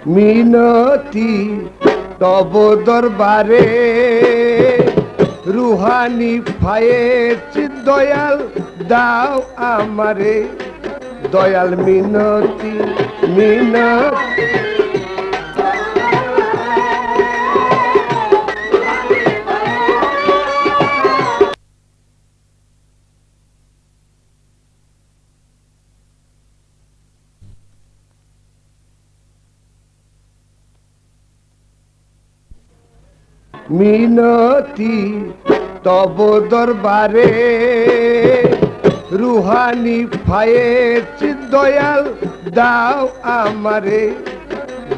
মিনতি তব দরবারে রুহানি ফায়েজ দয়াল দাও আমারে দয়াল মিনতি মিনতি মিনতি তব দরবারে রুহানি ফায়েজ দয়াল দাও আমারে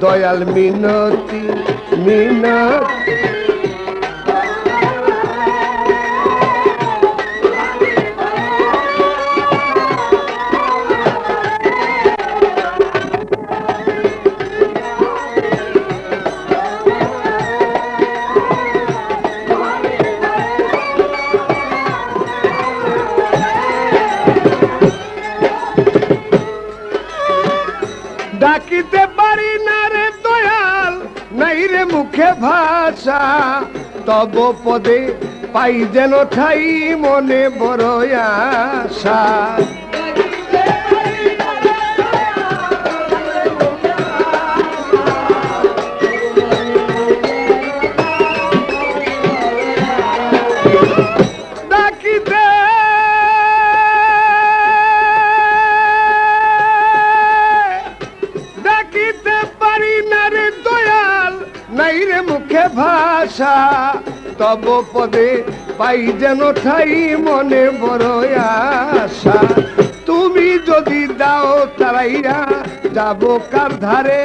দয়াল মিনতি মিনতি ডাকিতে পারি না রে দয়াল নাই রে মুখে ভাষা তব পদে পাই যেন ঠাই মনে বড় আশা মুখে ভাষা তব পদে পাই যেন ঠাই মনে বড় আশা তুমি যদি দাও তারাইয়া যাব কার ধারে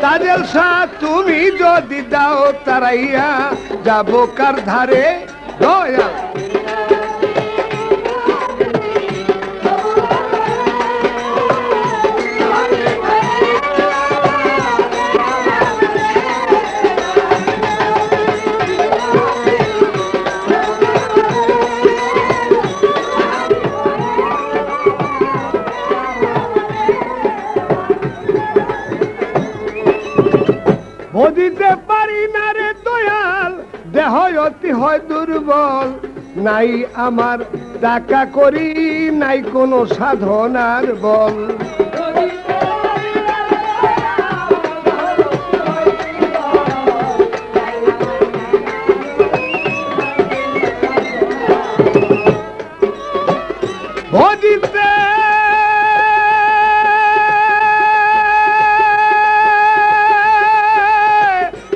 তাজেল শাহ তুমি যদি দাও তারাইয়া যাব কার ধারে দয়াল দিতে পারি না রে দয়াল দেহ অতি হয় দুর্বল নাই আমার টাকা করি নাই কোনো সাধনার বল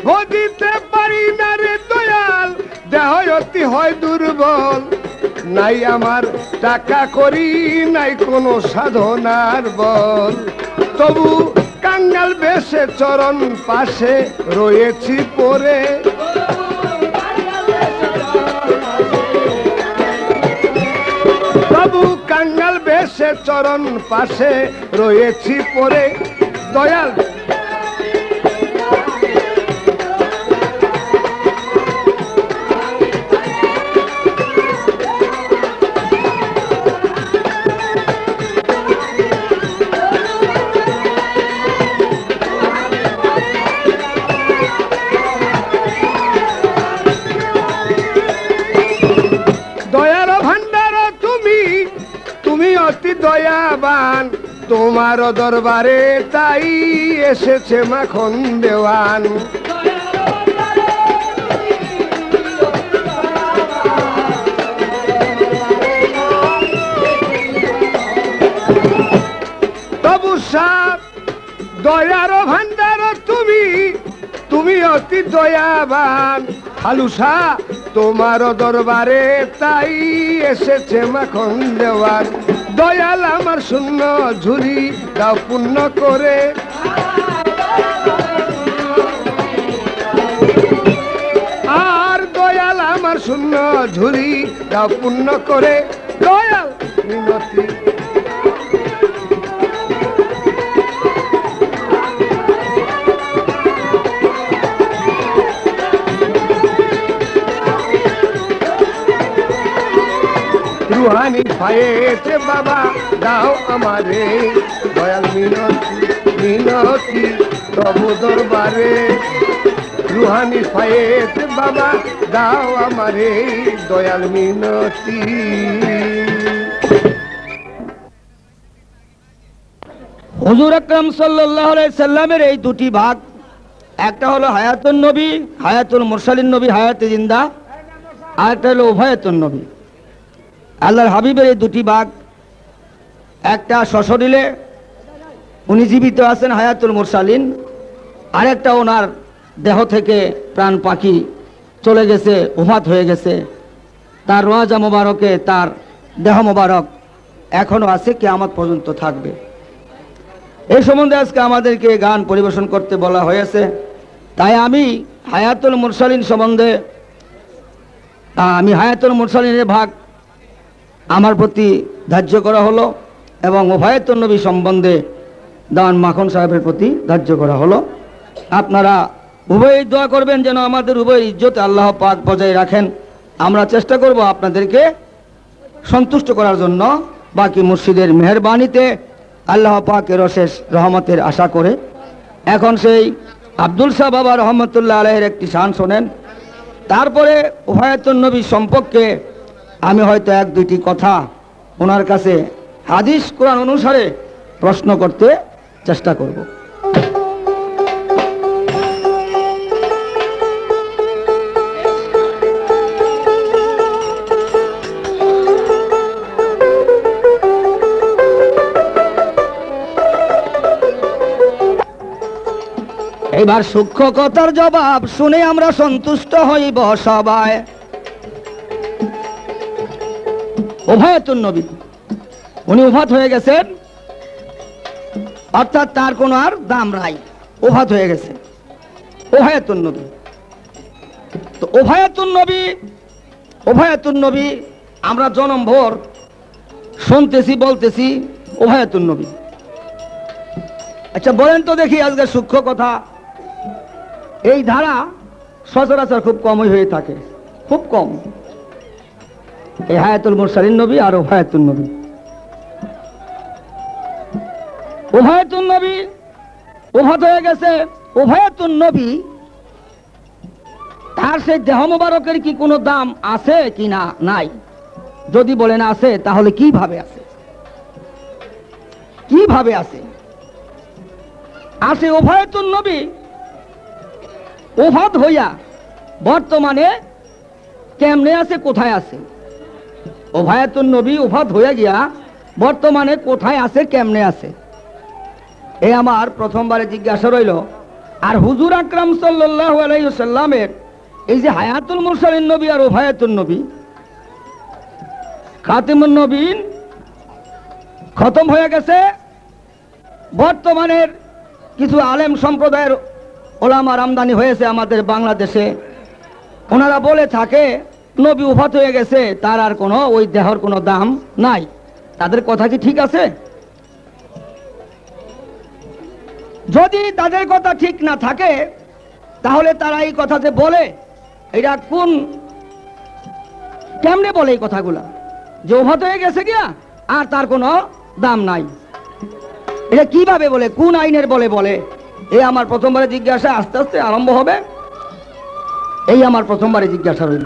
ভজিতে পারি না রে দয়াল দেহ অতি হয় দুর্বল নাই আমার টাকা করি নাই কোনো সাধনার বল তবু কাঙ্গাল বেশে চরণ পাশে রয়েছি পরে তবু কাঙ্গাল বেশে চরণ পাশে রয়েছি পরে দয়াল অতি দয়াবান তোমার দরবারে তাই এসেছে মাখন দেওয়ান তবু সাপ দয়ার ভান্ডার তুমি অতি দয়াবান হালুসা তোমার দরবারে তাই এসেছে মাখন দেওয়ান দয়াল আমার শূন্য ঝুলি দাও পূর্ণ করে আর দয়াল আমার শূন্য ঝুলি দাও পূর্ণ করে দয়াল মিনতি রুহানি ফায়েতে বাবা দাও আমারে দয়াল মিনতি মিনতি তবু দরবারে রুহানি ফায়েতে বাবা দাও আমারে দয়াল মিনতি। হুজুর আকরাম সাল্লাল্লাহু আলাইহি সাল্লামের এই দুটি ভাগ, একটা হলো হায়াতুন নবী, হায়াতুল মুরসালিন নবী, হায়াতে জিন্দা, আর একটা হলো উভয়াতুন নবী। আল্লাহর হাবিবের এই দুটি ভাগ, একটা সশরীরে উনি জীবিত আছেন হায়াতুল মুরসালিন, আরেকটা ওনার দেহ থেকে প্রাণ পাখি চলে গেছে, ওফাত হয়ে গেছে, তার রোয়াজা মোবারকে তার দেহ মোবারক এখনো আছে, কিয়ামত পর্যন্ত থাকবে। এই সম্বন্ধে আজকে আমাদেরকে গান পরিবেশন করতে বলা হয়েছে। তাই আমি হায়াতুল মুরসালিন সম্বন্ধে, আমি হায়াতুল মুরসালিনের ভাগ আমার প্রতি ধার্য করা হলো, এবং উভয়াতুন নবী সম্বন্ধে দাওয়ান মাখন সাহেবের প্রতি ধার্য করা হলো। আপনারা উভয়ই দোয়া করবেন যেন আমাদের উভয়ের ইজ্জত আল্লাহ পাক বজায় রাখেন। আমরা চেষ্টা করব আপনাদেরকে সন্তুষ্ট করার জন্য, বাকি মুর্শিদের মেহেরবানিতে আল্লাহ পাকের অশেষ রহমতের আশা করে। এখন সেই আব্দুল শাহ বাবা রহমতুল্লাহ আলাইহির একটি শান শোনেন, তারপরে উভয়াতুন নবী সম্পর্কে আমি হয়তো এক দুইটি কথা ওনার কাছে হাদিস কোরআন অনুসারে প্রশ্ন করতে চেষ্টা করব। এবার সূক্ষ্ম কথার জবাব শুনে আমরা সন্তুষ্ট হইব সবাই। উভয়াতুন নবী, উনি উফাত হয়ে গেছেন, অর্থাৎ তার কোনো আর দাম নাই, উফাত হয়ে গেছে। উভয়াতুন নবী, তো উভয়াতুন নবী, উভয়াতুন নবী আমরা জনম ভোর শুনতেছি, বলতেছি উভয়াতুন নবী। আচ্ছা বলেন তো দেখি, আজকে সূক্ষ্ম কথা, এই ধারা সচরাচর খুব কমই হয়ে থাকে, খুব কম, এই হায়াতুল মুরসালিন নবী আর উভয়াতুন নবী। উভয়াতুন নবী উফাত হয়ে গেছে। উভয়াতুন নবী তার সেই দেহ মোবারকের কি কোনো দাম আছে কি না? নাই। যদি বলেন আছে, তাহলে কিভাবে আছে? কিভাবে আছে? আছে উভয়াতুন নবী উফাত হইয়া বর্তমানে কেমনে আছে, কোথায় আছে? উভয়াতুন নবী উফাত হইয়া গিয়া বর্তমানে কোথায় আছে, কেমনে আছে? এই আমার প্রথমবারে জিজ্ঞাসা রইল। আর হুজুর আকরাম সাল্লাল্লাহু আলাইহি ওয়াসাল্লামের এই যে হায়াতুল মুরসালিন নবী আর উভয়াতুন নবী, খাতিমুন নবীন খতম হয়ে গেছে। বর্তমানের কিছু আলেম সম্প্রদায়ের ওলামা আমদানি হয়েছে আমাদের বাংলাদেশে, ওনারা বলে থাকে নবী উফাত হয়ে গেছে, তার আর কোনো ওই দেহর কোনো দাম নাই। তাদের কথা কি ঠিক আছে? যদি তাদের কথা ঠিক না থাকে, তাহলে তারা এই কথা যে বলে, এটা কোন কেমনে বলে এই কথাগুলা, যে উফাত হয়ে গেছে গিয়া আর তার কোনো দাম নাই? এটা কিভাবে বলে, কোন আইনের বলে বলে? এই আমার প্রথমবারে জিজ্ঞাসা, আস্তে আস্তে আরম্ভ হবে। এই আমার প্রথমবারে জিজ্ঞাসা রইল।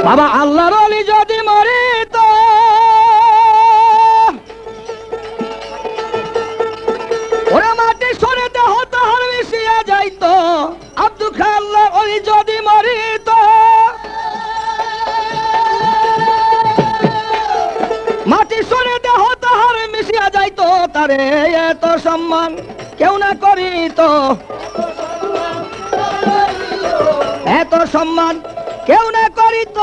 বাবা আল্লাহর ওলি যদি মরিত, ওরা মাটি সরে দেহ তাহার মিশিয়া যাইত। আব্দুল খাল্লার ওলি যদি মরিত, মাটি সরে দেহ তাহার মিশিয়া যাইত। তারে এত সম্মান কেউ না করিত, এত সম্মান কেউ না করিত।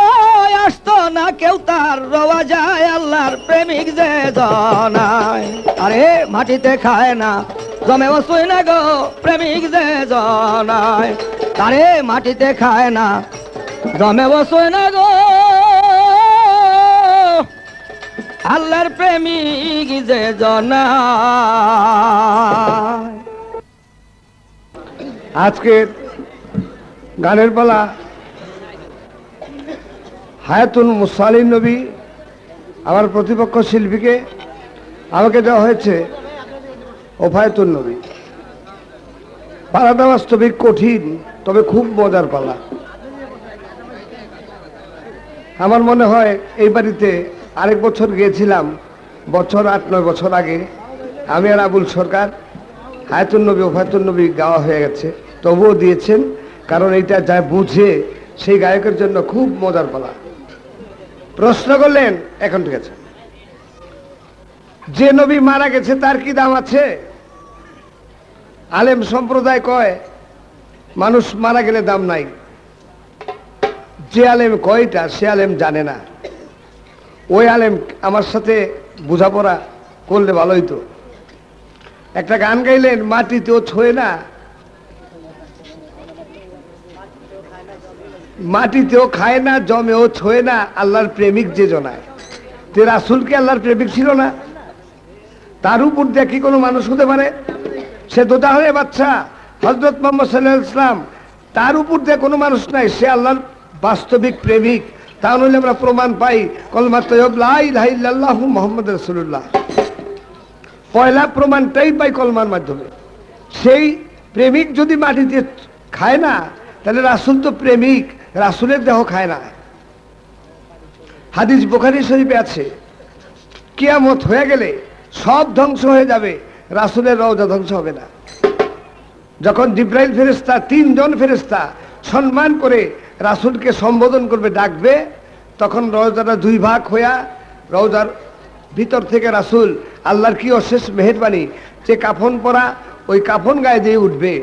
আসতো না কেউ তার রওয়া যায় আল্লাহর প্রেমিক যে জনায়। আরে মাটিতে খায় না, জমে বসুই না গো প্রেমিক যে জনায়। আরে মাটিতে খায় না, জমে বসুই না গো আল্লাহর প্রেমিক যে জনায়। আজকের গানের পালা হায়াতুল মুসালিন নবী আমার প্রতিপক্ষ শিল্পীকে আমাকে দেওয়া হয়েছে ওফায়াতুন নবী। পালাটা বাস্তবিক কঠিন, তবে খুব মজার পালা। আমার মনে হয় এই বাড়িতে আরেক বছর গিয়েছিলাম, বছর 8-9 বছর আগে, আমি আর আবুল সরকার হায়াতুন নবী ওফায়াতুন নবী গাওয়া হয়ে গেছে, তবুও দিয়েছেন, কারণ এইটা যা বুঝে সেই গায়কের জন্য খুব মজার পালা। প্রশ্ন করলেন, এখন ঠিক আছে, যে নবী মারা গেছে তার কি দাম আছে? আলেম সম্প্রদায় কয় মানুষ মারা গেলে দাম নাই। যে আলেম কয়টা সে আলেম জানে না। ওই আলেম আমার সাথে বোঝাপড়া করলে ভালো হইতো। একটা গান গাইলেন, মাটিতেও ছোঁয় না, মাটিতেও খায় না, জমেও ছোঁয় না, আল্লাহর প্রেমিক যে জনায়। তে রাসূল কি আল্লাহর প্রেমিক ছিল না? তার উপর দিয়ে কি কোনো মানুষ হতে পারে? সে তো তাহলে বাচ্চা হযরত মুহাম্মদ সাল্লাল্লাহু আলাইহি ওয়াসাল্লাম, তার উপর দিয়ে কোনো মানুষ নাই, সে আল্লাহর বাস্তবিক প্রেমিক। তাহলে আমরা প্রমাণ পাই কলমা তৈয়ব লা ইলাহা ইল্লাল্লাহু মুহাম্মাদুর রাসূলুল্লাহ। পয়লা প্রমাণটাই পাই কলমার মাধ্যমে। সেই প্রেমিক যদি মাটিতে খায় না, তাহলে রাসূল তো প্রেমিক, রাসূলের দেহ খায় না। হাদিস বুখারী শরীফে আছে, কিয়ামত হয়ে গেলে সব ধ্বংস হয়ে যাবে, রাসূলের রওজা ধ্বংস হবে না। যখন জিবরাইল ফেরেশতা, 3 জন ফেরেশতা সম্মান করে রাসূলকে সম্বোধন করবে, ডাকবে, তখন রওজাটা 2 ভাগ হইয়া রওজার ভিতর থেকে রাসূল, আল্লাহর কি অশেষ মেহেরবানি, যে কাফন পরা ওই কাফন গায়ে দিয়ে উঠবে,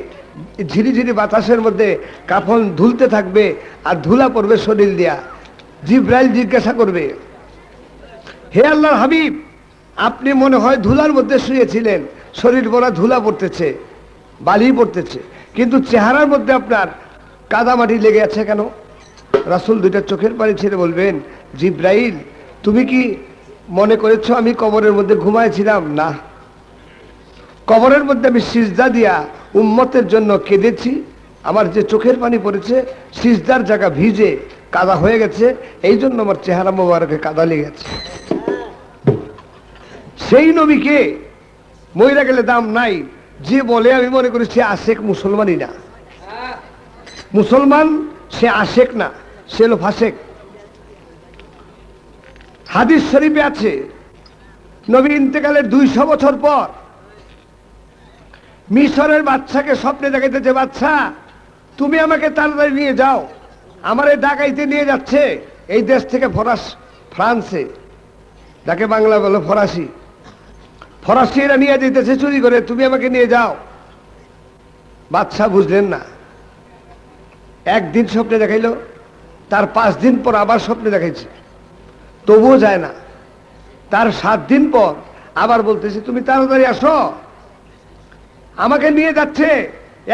ঝিরিঝিরি বাতাসের মধ্যে কাফন ধুলতে থাকবে আর ধুলা পড়বে শরীর দিয়া। জিবরাইল জিজ্ঞাসা করবে, হে আল্লাহর হাবিব, আপনি মনে হয় ধুলার মধ্যে শুয়েছিলেন, শরীর ভরা ধুলা পড়তেছে, বালি পড়তেছে, কিন্তু চেহারার মধ্যে আপনার কাদামাটি লেগে আছে কেন? রাসূল 2টা চোখের পানি ছেড়ে বলবেন, জিবরাইল, তুমি কি মনে করেছো আমি কবরের মধ্যে ঘুমাইছিলাম? না, কবরের মধ্যে আমি সিজদা দিয়া উম্মতের জন্য কেঁদেছি। আমার যে চোখের পানি পড়েছে, সিজদার জায়গা ভিজে কাদা হয়ে গেছে, এই জন্য আমার চেহারা মোবারকে কাদা লেগে গেছে। সেই নবীকে মইরা গেলে দাম নাই যে বলে আমি মনে করি সে আশেক, মুসলমানই না। মুসলমান সে আশেক না, সে হলো ফাসেক। হাদিস শরীফে আছে, নবী ইন্তেকালের 200 বছর পর মিশরের বাচ্চাকে স্বপ্নে দেখাইতেছে, বাচ্চা তুমি আমাকে তাড়াতাড়ি নিয়ে যাও, আমারে ডাকাইতে নিয়ে যাচ্ছে এই দেশ থেকে ফ্রান্সে, যাকে বাংলা বলে ফরাসি, ফরাসিরা নিয়ে যেতেছে চুরি করে, তুমি আমাকে নিয়ে যাও। বাদশা বুঝলেন না। একদিন স্বপ্নে দেখাইলো, তার 5 দিন পর আবার স্বপ্নে দেখাইছে, তবুও যায় না। তার 7 দিন পর আবার বলতেছে, তুমি তাড়াতাড়ি আসো, আমাকে নিয়ে যাচ্ছে।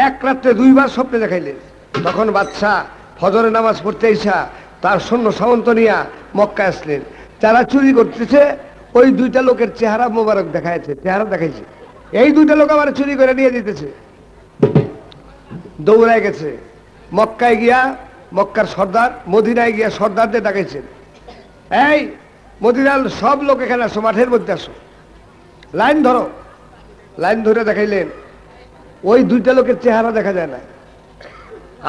এক রাত্রে 2 বার স্বপ্নে দেখাইলেন। তখন বাদশা ফজরের নামাজ পড়তে এসা তার সৈন্য সামন্ত নিয়ে মক্কায় আসলেন। যারা চুরি করতেছে ওই 2টা লোকের চেহারা মোবারক দেখাইছে, চেহারা দেখাইছে, এই 2টা লোক আবার চুরি করে নিয়ে যেতেছে। দৌড়ায় গেছে মক্কায় গিয়া, মক্কার সর্দার, মদিনায় গিয়া সর্দারদের ডাকাইছেন, এই মদিনার সব লোক এখানে আসো, মাঠের মধ্যে আসো, লাইন ধরো। লাইন ধরে দেখাইলেন, ওই 2টা লোকের চেহারা দেখা যায় না।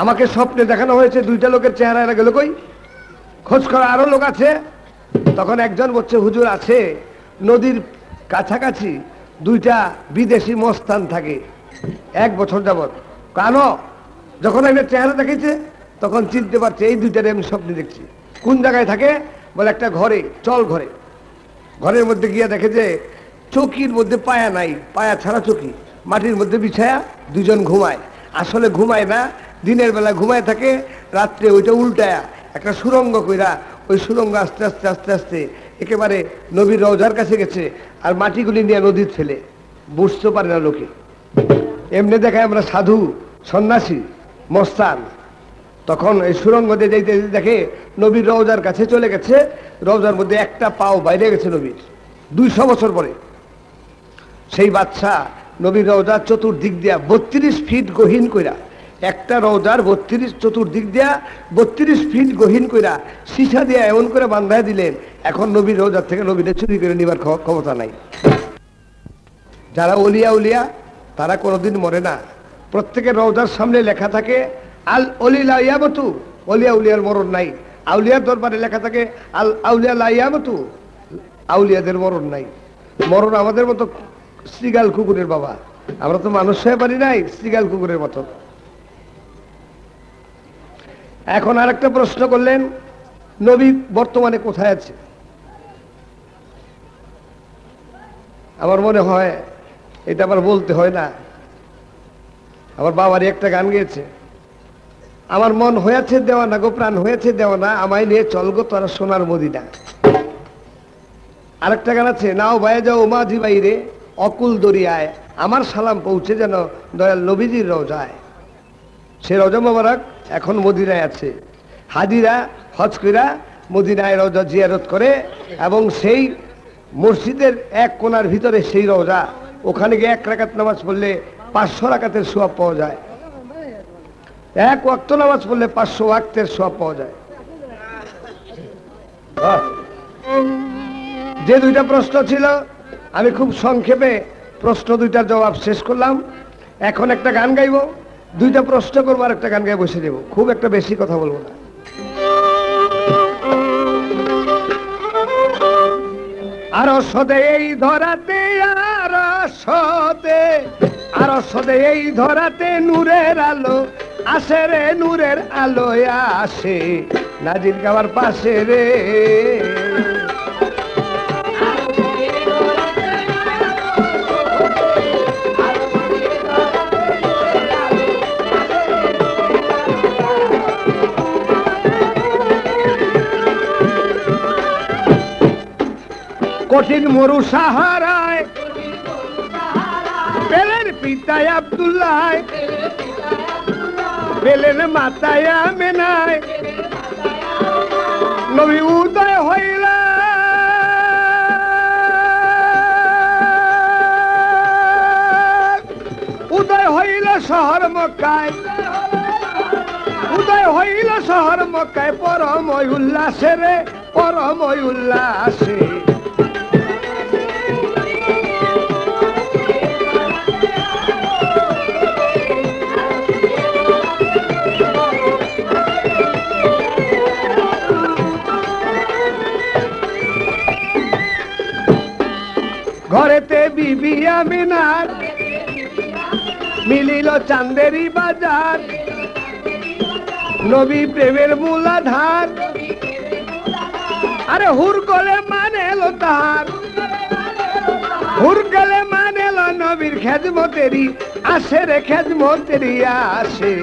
আমাকে স্বপ্নে দেখানো হয়েছে 2টা লোকের চেহারা, এরা গেল কই? খোঁজ করা আরো লোক আছে। তখন একজন বলছে, হুজুর আছে, নদীর কাছাকাছি 2টা বিদেশি মস্তান থাকে 1 বছর যাবত। কেন? যখন এদের চেহারা দেখেছে তখন চিনতে পারছে এই 2টারে আমি স্বপ্নে দেখছি। কোন জায়গায় থাকে? বলে একটা ঘরে, চল ঘরে। ঘরের মধ্যে গিয়া দেখে যে চৌকির মধ্যে পায়া নাই, পায়া ছাড়া চৌকি, মাটির মধ্যে বিছায়া 2জন ঘুমায়। আসলে ঘুমায় না, দিনের বেলা ঘুমায় থাকে, রাত্রে ওইটা উল্টায়া একটা সুরঙ্গ কইরা, ওই সুরঙ্গ আস্তে আস্তে আস্তে আস্তে একেবারে নবীর রওজার কাছে গেছে, আর মাটিগুলি নিয়ে নদীর ফেলে, বুঝতে পারে না লোকে। এমনি দেখায় আমরা সাধু, সন্ন্যাসী, মস্তান। তখন এই সুরঙ্গ দিয়ে যাইতে দেখে নবীর রওজার কাছে চলে গেছে, রওজার মধ্যে একটা পাও বাইরে গেছে নবীর, 200 বছর পরে। সেই বাদশা নবীর রওজা চতুর্দিক দিয়া 32 ফিট গহীন কইরা একটা রওজার 32 চতুর্দিক দিয়া 32 ফিট গহীন কইরা সীসা দিয়া এমন করে বান্ধায় দিলেন, এখন নবীর রওজার থেকে নবীরে চুরি করে নিবার ক্ষমতা নাই। যারা অলিয়া উলিয়া তারা কোনোদিন মরে না। প্রত্যেকের রওজার সামনে লেখা থাকে আল অলিলা ইয়ামতু, অলিয়া উলিয়ার মরণ নাই। আউলিয়ার দরবারে লেখা থাকে আল আউলিয়া লা ইয়ামতু, আউলিয়াদের মরণ নাই। মরণ আমাদের মতো শ্রীগাল কুকুরের বাবা, আমরা তো মানুষ হয়ে পারি নাই, শ্রীগাল কুকুরের মতো। এখন আরেকটা প্রশ্ন করলেন, নবী বর্তমানে কোথায় আছে? আমার মনে হয় এটা আবার বলতে হয় না। আমার বাবারই একটা গান গেয়েছে, আমার মন হয়েছে দেওয়ানা গো প্রাণ হয়েছে দেওয়ানা, আমায় নিয়ে চল গো তোরা সোনার মদিনা। আরেকটা গান আছে, নাও বায়ে যাও মাঝি বাইরে অকুল দরিয়ায়, আমার সালাম পৌঁছে যেন দয়াল নবীজির রওজায়। সে রওজা মোবারক এখন মদিনায় আছে। হাজিরা হজ কইরা মদিনায় রওজা জিয়ারত করে, এবং সেই মসজিদের এক কোণার ভিতরে সেই রওজা, ওখানে গিয়ে 1 রাকাত নামাজ পড়লে 500 রাকাতের সওয়াব পাওয়া যায়। 1 ওয়াক্ত নামাজ পড়লে 500 ওয়াক্তের সওয়াব পাওয়া যায়। যে 2টা প্রশ্ন ছিল আমি খুব সংক্ষেপে প্রশ্ন 2টার জবাব শেষ করলাম। এখন একটা গান গাইব, 2টা প্রশ্ন করবো আর একটা গান গায়ে বসে দেবো, খুব একটা বেশি কথা বলবো না। আরো সদে এই ধরাতে, আরো সদে এই ধরাতে নূরের আলো আসে রে, নূরের আলো আসে নাজির গাওয়ার পাশে রে। কঠিন মরু সাহারায় বেলের পিতায় আব্দুল্লাহ, বেলের মাতায় আমেনায় নবী উদয় হইলা, উদয় হইল শহর মক্কায়, উদয় হইল শহর মক্কায় পরম উল্লাসে রে, পরম উল্লাসে। ঘরেতে বিবি আমিনার মিলিল চান্দেরি বাজার, নবী প্রেমের মূলাধার, আরে হুর গলে মানেল তার, হুর গলে মানেল নবীর খেদমতেরি আসে রে, খেদমতেরি আসে।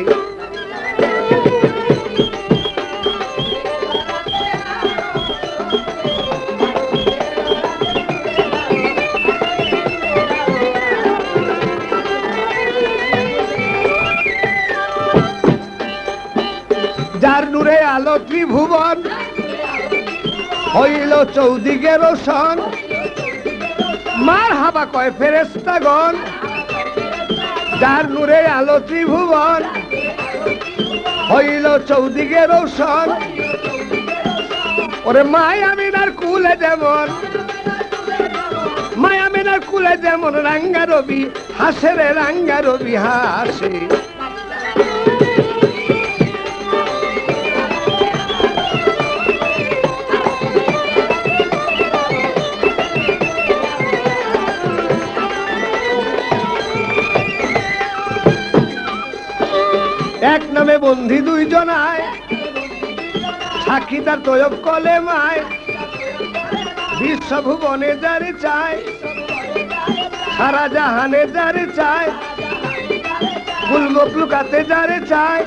যার নূরে আলো ত্রিভুবন হইল চৌদিকে রোশন, মার হাবা কয় ফেরেশতাগণ, যার নূরে আলো ত্রিভুবন হইল চৌদিকে রোশন। ওরে মায়ামিনার কুলে যেমন, মায়ামিনার কুলে যেমন রাঙ্গা রবি হাসে রে, রাঙ্গা রবি হাসে। এক নামে বন্ধি 2 জনায়, সাক্ষী তার তৈব কলেমায়, বিশ্বভুবনে যারে চায়, সারা জাহানে যারে চায়, কুল মখলুকাতে যারে চায়,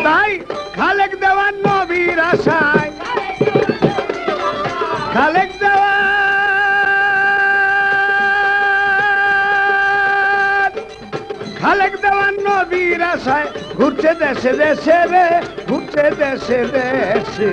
তাই খালেক দেওয়ান নবীর আশায়, খালেক দেওয়ান, খালেক দেওয়ান নবীর আশায় ঘুরছে দেশে দেশে রে, ঘুরছে দেশে দেশে।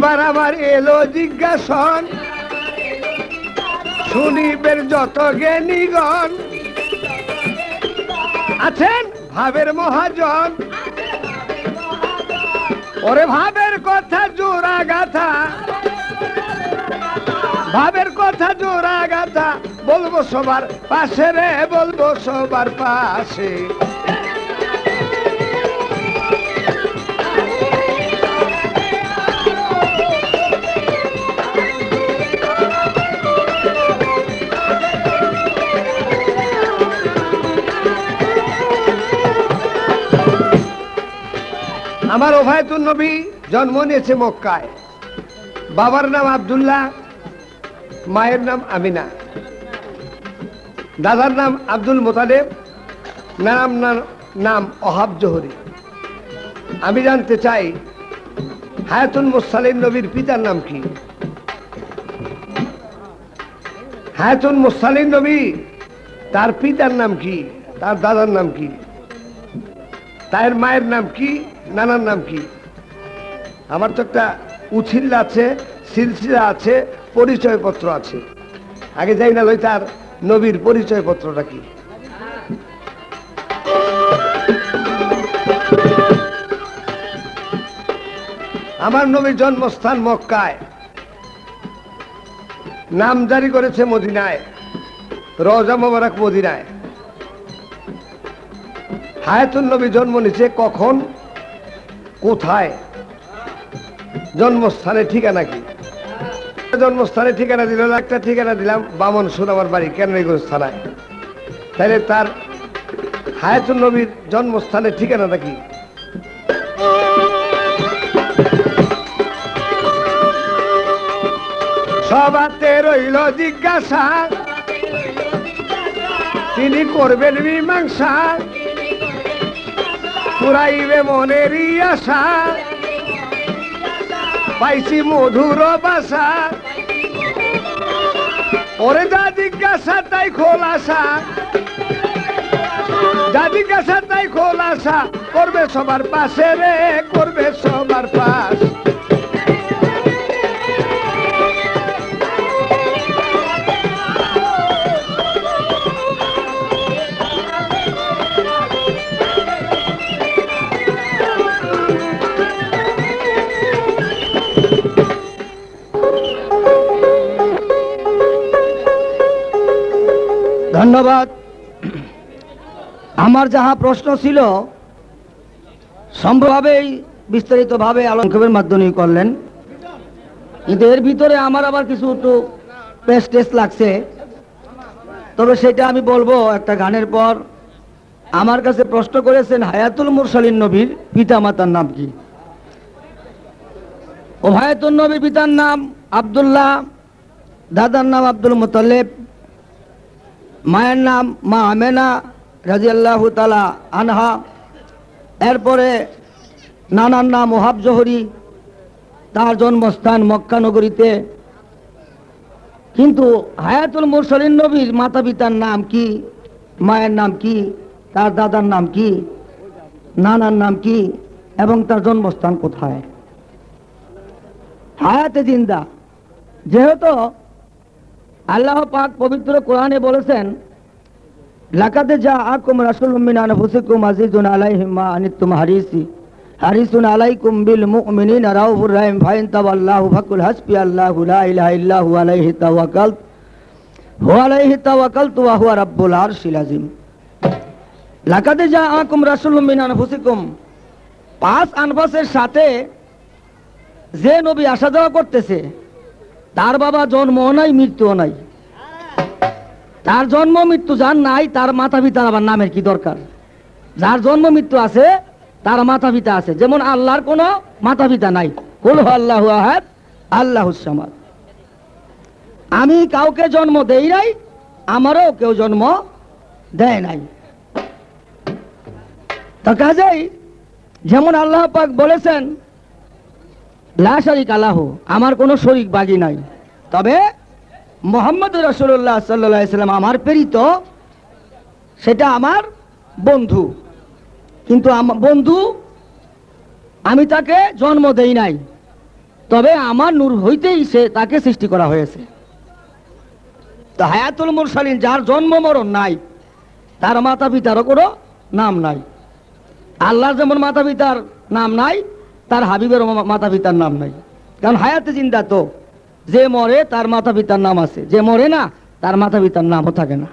এবার আমার এলো জিজ্ঞাসন, শুনিবের যত জ্ঞানীগণ আছেন ভাবের মহাজন। ওরে ভাবের কথা জোড়া গাথা, ভাবের কথা জোড়া গাথা, বলবো সবার পাশে রে, বলবো সবার পাশে। আমার ওফায়েতুন নবী জন্ম নিয়েছে মক্কায়। বাবার নাম আব্দুল্লাহ, মায়ের নাম আমিনা, দাদার নাম আব্দুল মোতালেব, নাম ওহাব জোহরি। আমি জানতে চাই হায়াতুল মুরসালিন নবীর পিতার নাম কি? হায়াতুল মুরসালিন নবী তার পিতার নাম কি, তার দাদার নাম কি, তার মায়ের নাম কি, নানার নাম কি? আমার তো একটা উছিল্লা আছে, সিলসিলা আছে, পরিচয়পত্র আছে। আগে যাই না লই তার নবীর পরিচয়পত্রটা কি। আমার নবীর জন্মস্থান মক্কায়, নাম জারি করেছে মদিনায়, রওজা মোবারক মদিনায়। হায়াতুন নবী জন্ম নিয়েছে কখন, কোথায়, জন্মস্থানের ঠিকানা কি? জন্মস্থানের ঠিকানা দিল, একটা ঠিকানা দিলাম বামন সুর, আমার বাড়ি কেরানীগঞ্জ থানায়। তাহলে তার হায়াতুন নবীর জন্মস্থানের ঠিকানাটা কি? সবাতে রইল জিজ্ঞাসা, তিনি করবেন মীমাংসা, পুরাইবে মনেরই আশা, পাইছি মধুর বাসা। ওরে যা জিজ্ঞাসা তাই খোলাসা, যা জিজ্ঞাসা তাই খোলাসা, করবে সবার পাশে রে, করবে সবার পাশ। ধন্যবাদ। আমার যাহা প্রশ্ন ছিল সম্ভবভাবেই বিস্তারিতভাবে আলোচনার মাধ্যমে করলেন, কিন্তু এর ভিতরে আমার আবার কিছু একটু টেস্ট লাগছে, তবে সেটা আমি বলবো একটা গানের পর। আমার কাছে প্রশ্ন করেছেন হায়াতুল মুরসালিন নবীর পিতা মাতার নাম কি? ও হায়াতুল নবীর পিতার নাম আব্দুল্লাহ, দাদার নাম আব্দুল মুতালেব, মায়ের নাম মা আমেনা রাদিয়াল্লাহু তাআলা আনহা, এরপরে নানার নাম ওহাব জোহরি, তার জন্মস্থান মক্কা নগরীতে। কিন্তু হায়াতুল মুরসালিন নবীর মাতা পিতার নাম কি, মায়ের নাম কি, তার দাদার নাম কি, নানার নাম কি এবং তার জন্মস্থান কোথায়? হায়াতে জিন্দা, যেহেতু আল্লাহ পাক পবিত্র কোরআনে বলেছেন লাকাদ জাআকুম রাসূলুম মিন আনফুসিকুম আজিজুন আলাইহি মা আনিতুম হারিসুন আলাইকুম বিল মুমিনিনা রাউফুর রাহিম ফাইন তাওয়াল্লাহু ফাকুল হাসবি আল্লাহু লা ইলাহা ইল্লা হু আলাইহি তাওয়াক্কালতু ওয়া হুয়া রাব্বুল আরশিল আযীম। লাকাদ জাআকুম রাসূলুম মিন আনফুসিকুম, 5 আনফাসের সাথে যে নবী আসা যাওয়া করতেছে তার বাবা জন্মও নাই, মৃত্যুও নাই। তার জন্ম মৃত্যু যার নাই, তার মাতা পিতার আবার নামের কি দরকার? যার জন্ম মৃত্যু আছে তার মাতা পিতা আছে। যেমন আল্লাহর কোনো মাতা পিতা নাই, কুল হু আল্লাহু আহাদ আল্লাহুস সামাদ। আমি কাউকে জন্ম দেই নাই, আমারও কেউ জন্ম দেয় নাই। তা কাজেই যেমন আল্লাহ পাক বলেছেন লা শারিকা লাহু, আমার কোনো শরীক বাগী নাই, তবে মুহাম্মদ রাসূলুল্লাহ সাল্লাল্লাহু আলাইহি সাল্লাম আমার প্রেরিত, সেটা আমার বন্ধু। কিন্তু আমার বন্ধু, আমি তাকে জন্ম দেই নাই, তবে আমার নূর হইতেই সে তাকে সৃষ্টি করা হয়েছে। তো হায়াতুল মুরসালিন, যার জন্ম মরণ নাই, তার মাতা পিতারও কোনো নাম নাই। আল্লাহর যেমন মাতা পিতার নাম নাই, তার হাবিবেরও মাতা পিতার নাম নাই। কারণ হায়াতে জিন্দা তো, যে মরে তার মাতা পিতার নাম আছে, যে মরে না তার মাতা পিতার নামও থাকে না।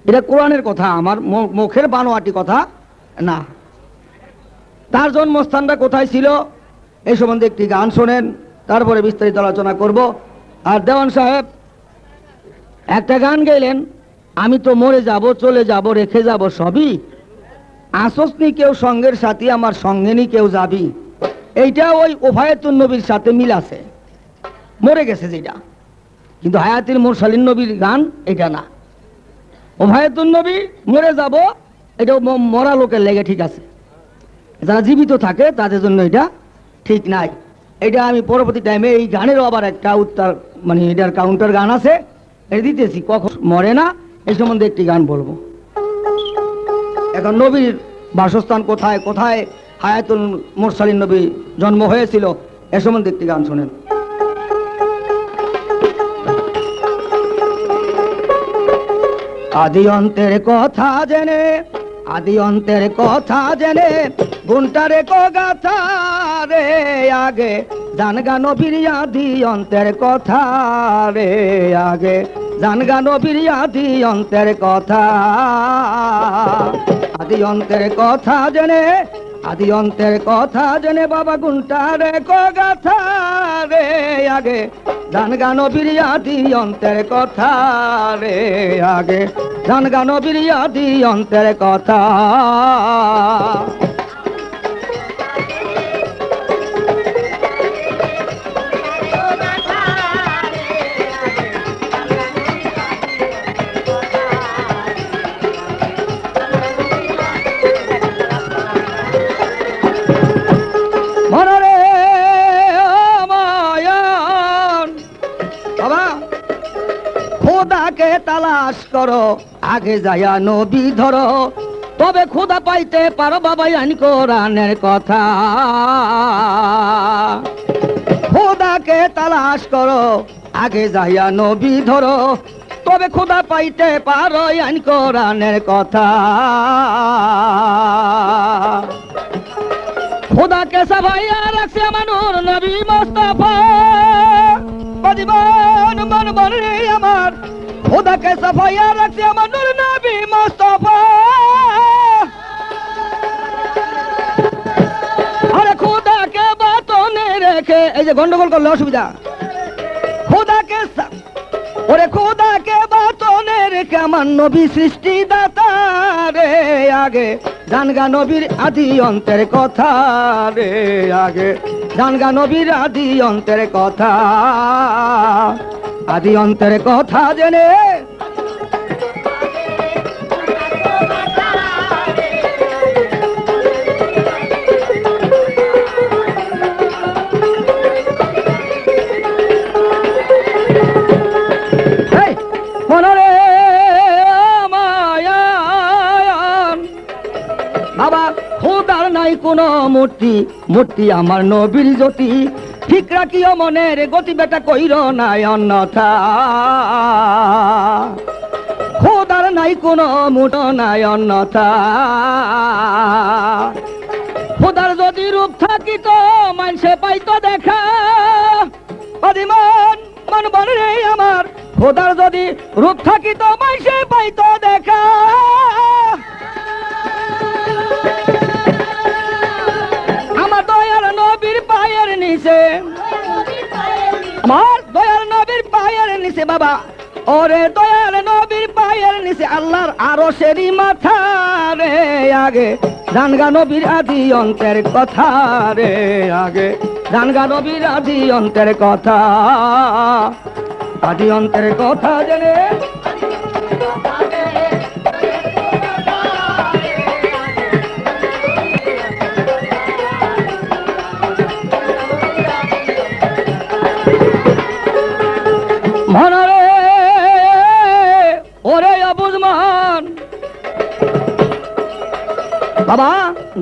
এটা কোরআনের কথা, আমার মুখের বানোয়াটি কথা না। তার জন্মস্থানটা কোথায় ছিল এই সম্বন্ধে একটি গান শোনেন, তারপরে বিস্তারিত আলোচনা করব। আর দেওয়ান সাহেব একটা গান গাইলেন, আমি তো মরে যাব, চলে যাব, রেখে যাব সবই, আসসনি কেউ সঙ্গের সাথী, আমার সঙ্গে নি কেউ যাবি। এইটা ওই ওফায়েতুন নবীর সাথে মিল আছে, মরে গেছে যেটা, কিন্তু হায়াতুল মুরসালিন নবীর গান এটা না। ওফায়েতুন নবী মরে যাব, এটা মরা লোকের লেগে ঠিক আছে, যারা জীবিত থাকে তাদের জন্য এটা ঠিক নাই। এটা আমি পরবর্তী টাইমে এই গানেরও আবার একটা উত্তর, মানে এটার কাউন্টার গান আছে, এটা দিতেছি, কখন মরে না এই সম্বন্ধে একটি গান বলবো। এখন নবীর বাসস্থান কোথায়, কোথায় হায়াতুল মুরসালিন নবী জন্ম হয়েছিল এ সম্বন্ধে একটি গান শোনেন। আদি অন্তের কথা জেনে, আদি অন্তের কথা জেনে, গুণটারে গাথা রে আগে, জানগা নবীর আদি অন্তের কথা রে আগে, জানগা নবীর আদি অন্তের কথা। আদি অন্তের কথা জেনে, আদি অন্তের কথা জেনে, বাবা গুণটারে গাথা রে আগে, জানগা নবীর আদি অন্তের কথা রে আগে, জানগা নবীর আদি অন্তের কথা। খোদাকে তালাশ করো, আগে যায়া নবী ধরো, তবে খোদা পাইতে পারো বাবা, আইন কোরআনের কথা। খোদাকে তালাশ করো, আগে যায়া নবী ধরো, তবে খোদা পাইতে পারো আইন কোরআনের কথা। খোদাকে সাফাইয়া রাখছে আমার নূর নবী মুস্তাফা, জীবন মন মনে আমার, খোদাকে সাফাইয়া রাখছে আমার নূর নবী মুস্তাফা। আরে খোদাকে বাতনে রেখে, এই যে গন্ডগোল করলে অসুবিধা, খোদাকে ওরে খোদাকে বাতনে রেখে আমার নবী সৃষ্টি দাতা রে আগে, জানগা নবীর আদি অন্তের কথা রে আগে, জানগা নবীর আদি অন্তের কথা। আদি অন্তের কথা জেনে, মনরে মায়ান বাবা, খোদার নাই কোনো মূর্তি, মূর্তি আমার নবীর জ্যোতি, ঠিক রাখিও মনের গতি, বেটা কইর নাই অন্যথা। খোদার নাই কোনো মূর্তি, নাই অন্যথা। খোদার যদি রূপ থাকিত মানুষে পাইতো দেখা, মন মন বনে আমার, খোদার যদি রূপ থাকিত মানুষে পাইতো দেখা। আমার দয়াল নবীর পায়ের নিচে, আমার দয়াল নবীর পায়ের নিচে বাবা, ওরে দয়াল নবীর পায়ের নিচে আল্লাহর আরশেরই মাথা রে আগে, জানগা নবীর আদি অন্তের কথা রে আগে, জানগা নবীর আদি অন্তের কথা। আদি অন্তের কথা জেনে, মনরে ওরে অবুজমান বাবা,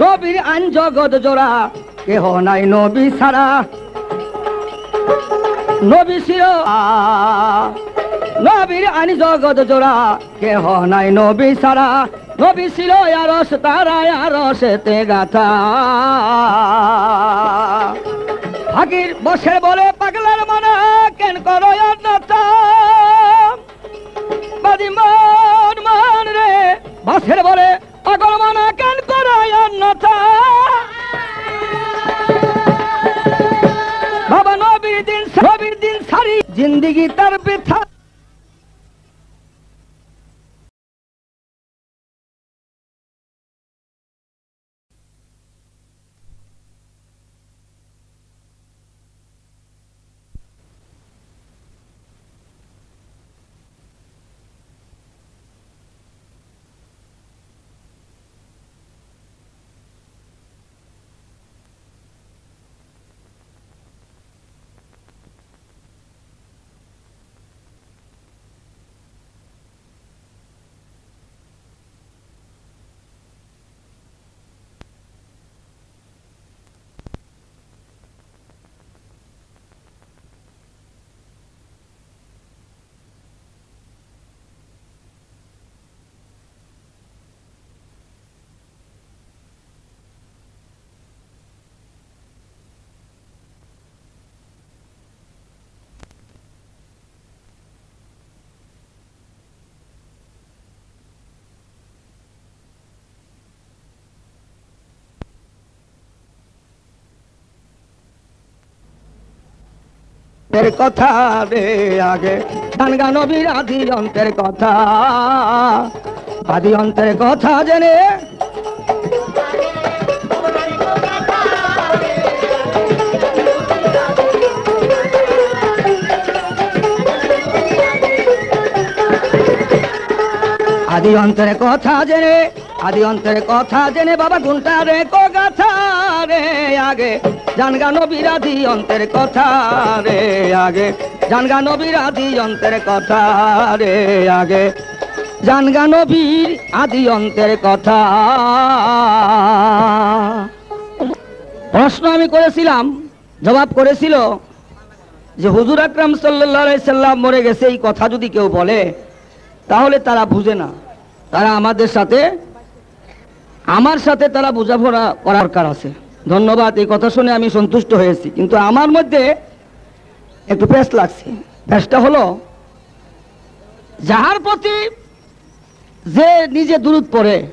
নবীর আইন জগৎ জোড়া, কেহ নাই নবী ছাড়া, নবী ছিল নবীর আনি জগৎ জোড়া কেহ নাই নবী সারা নবী ছিল আরশ তারা আরশেতে গাথা ফাকির বসে বলে পাগলার মনে কেন করো অন্যতা বাদি মন মন রে বসে বলে পাগল মনে কেন করো অন্যতা বাবা নবীর দিন সারি জিন্দিগি তার বৃথা কথা রে আগে গান নবীর আদি অন্তের কথা আদি অন্তের কথা জেনে আদি অন্তরে কথা জেনে আদি অন্তরে কথা জেনে বাবা গুনটা রে কো গাথা রে আগে জানগা নবীর আদি অন্তের কথা রে আগে জানগা নবীর আদি অন্তের কথা রে আগে জানগা নবীর আদি অন্তের কথা প্রশ্ন আমি করেছিলাম জবাব করেছিল যে হুজুর আকরাম সাল্লাল্লাহু আলাইহি সাল্লাম মরে গেছে এই কথা যদি কেউ বলে তাহলে তারা বুঝে না তারা আমাদের সাথে আমার সাথে তারা বোঝাপড়া করার দরকার আছে ধন্যবাদ এই কথা শুনে আমি সন্তুষ্ট হয়েছি কিন্তু আমার মধ্যে একটু পেশ লাগছে পেশটা হলো যাহার প্রতি যে নিজে দুরূদ পড়ে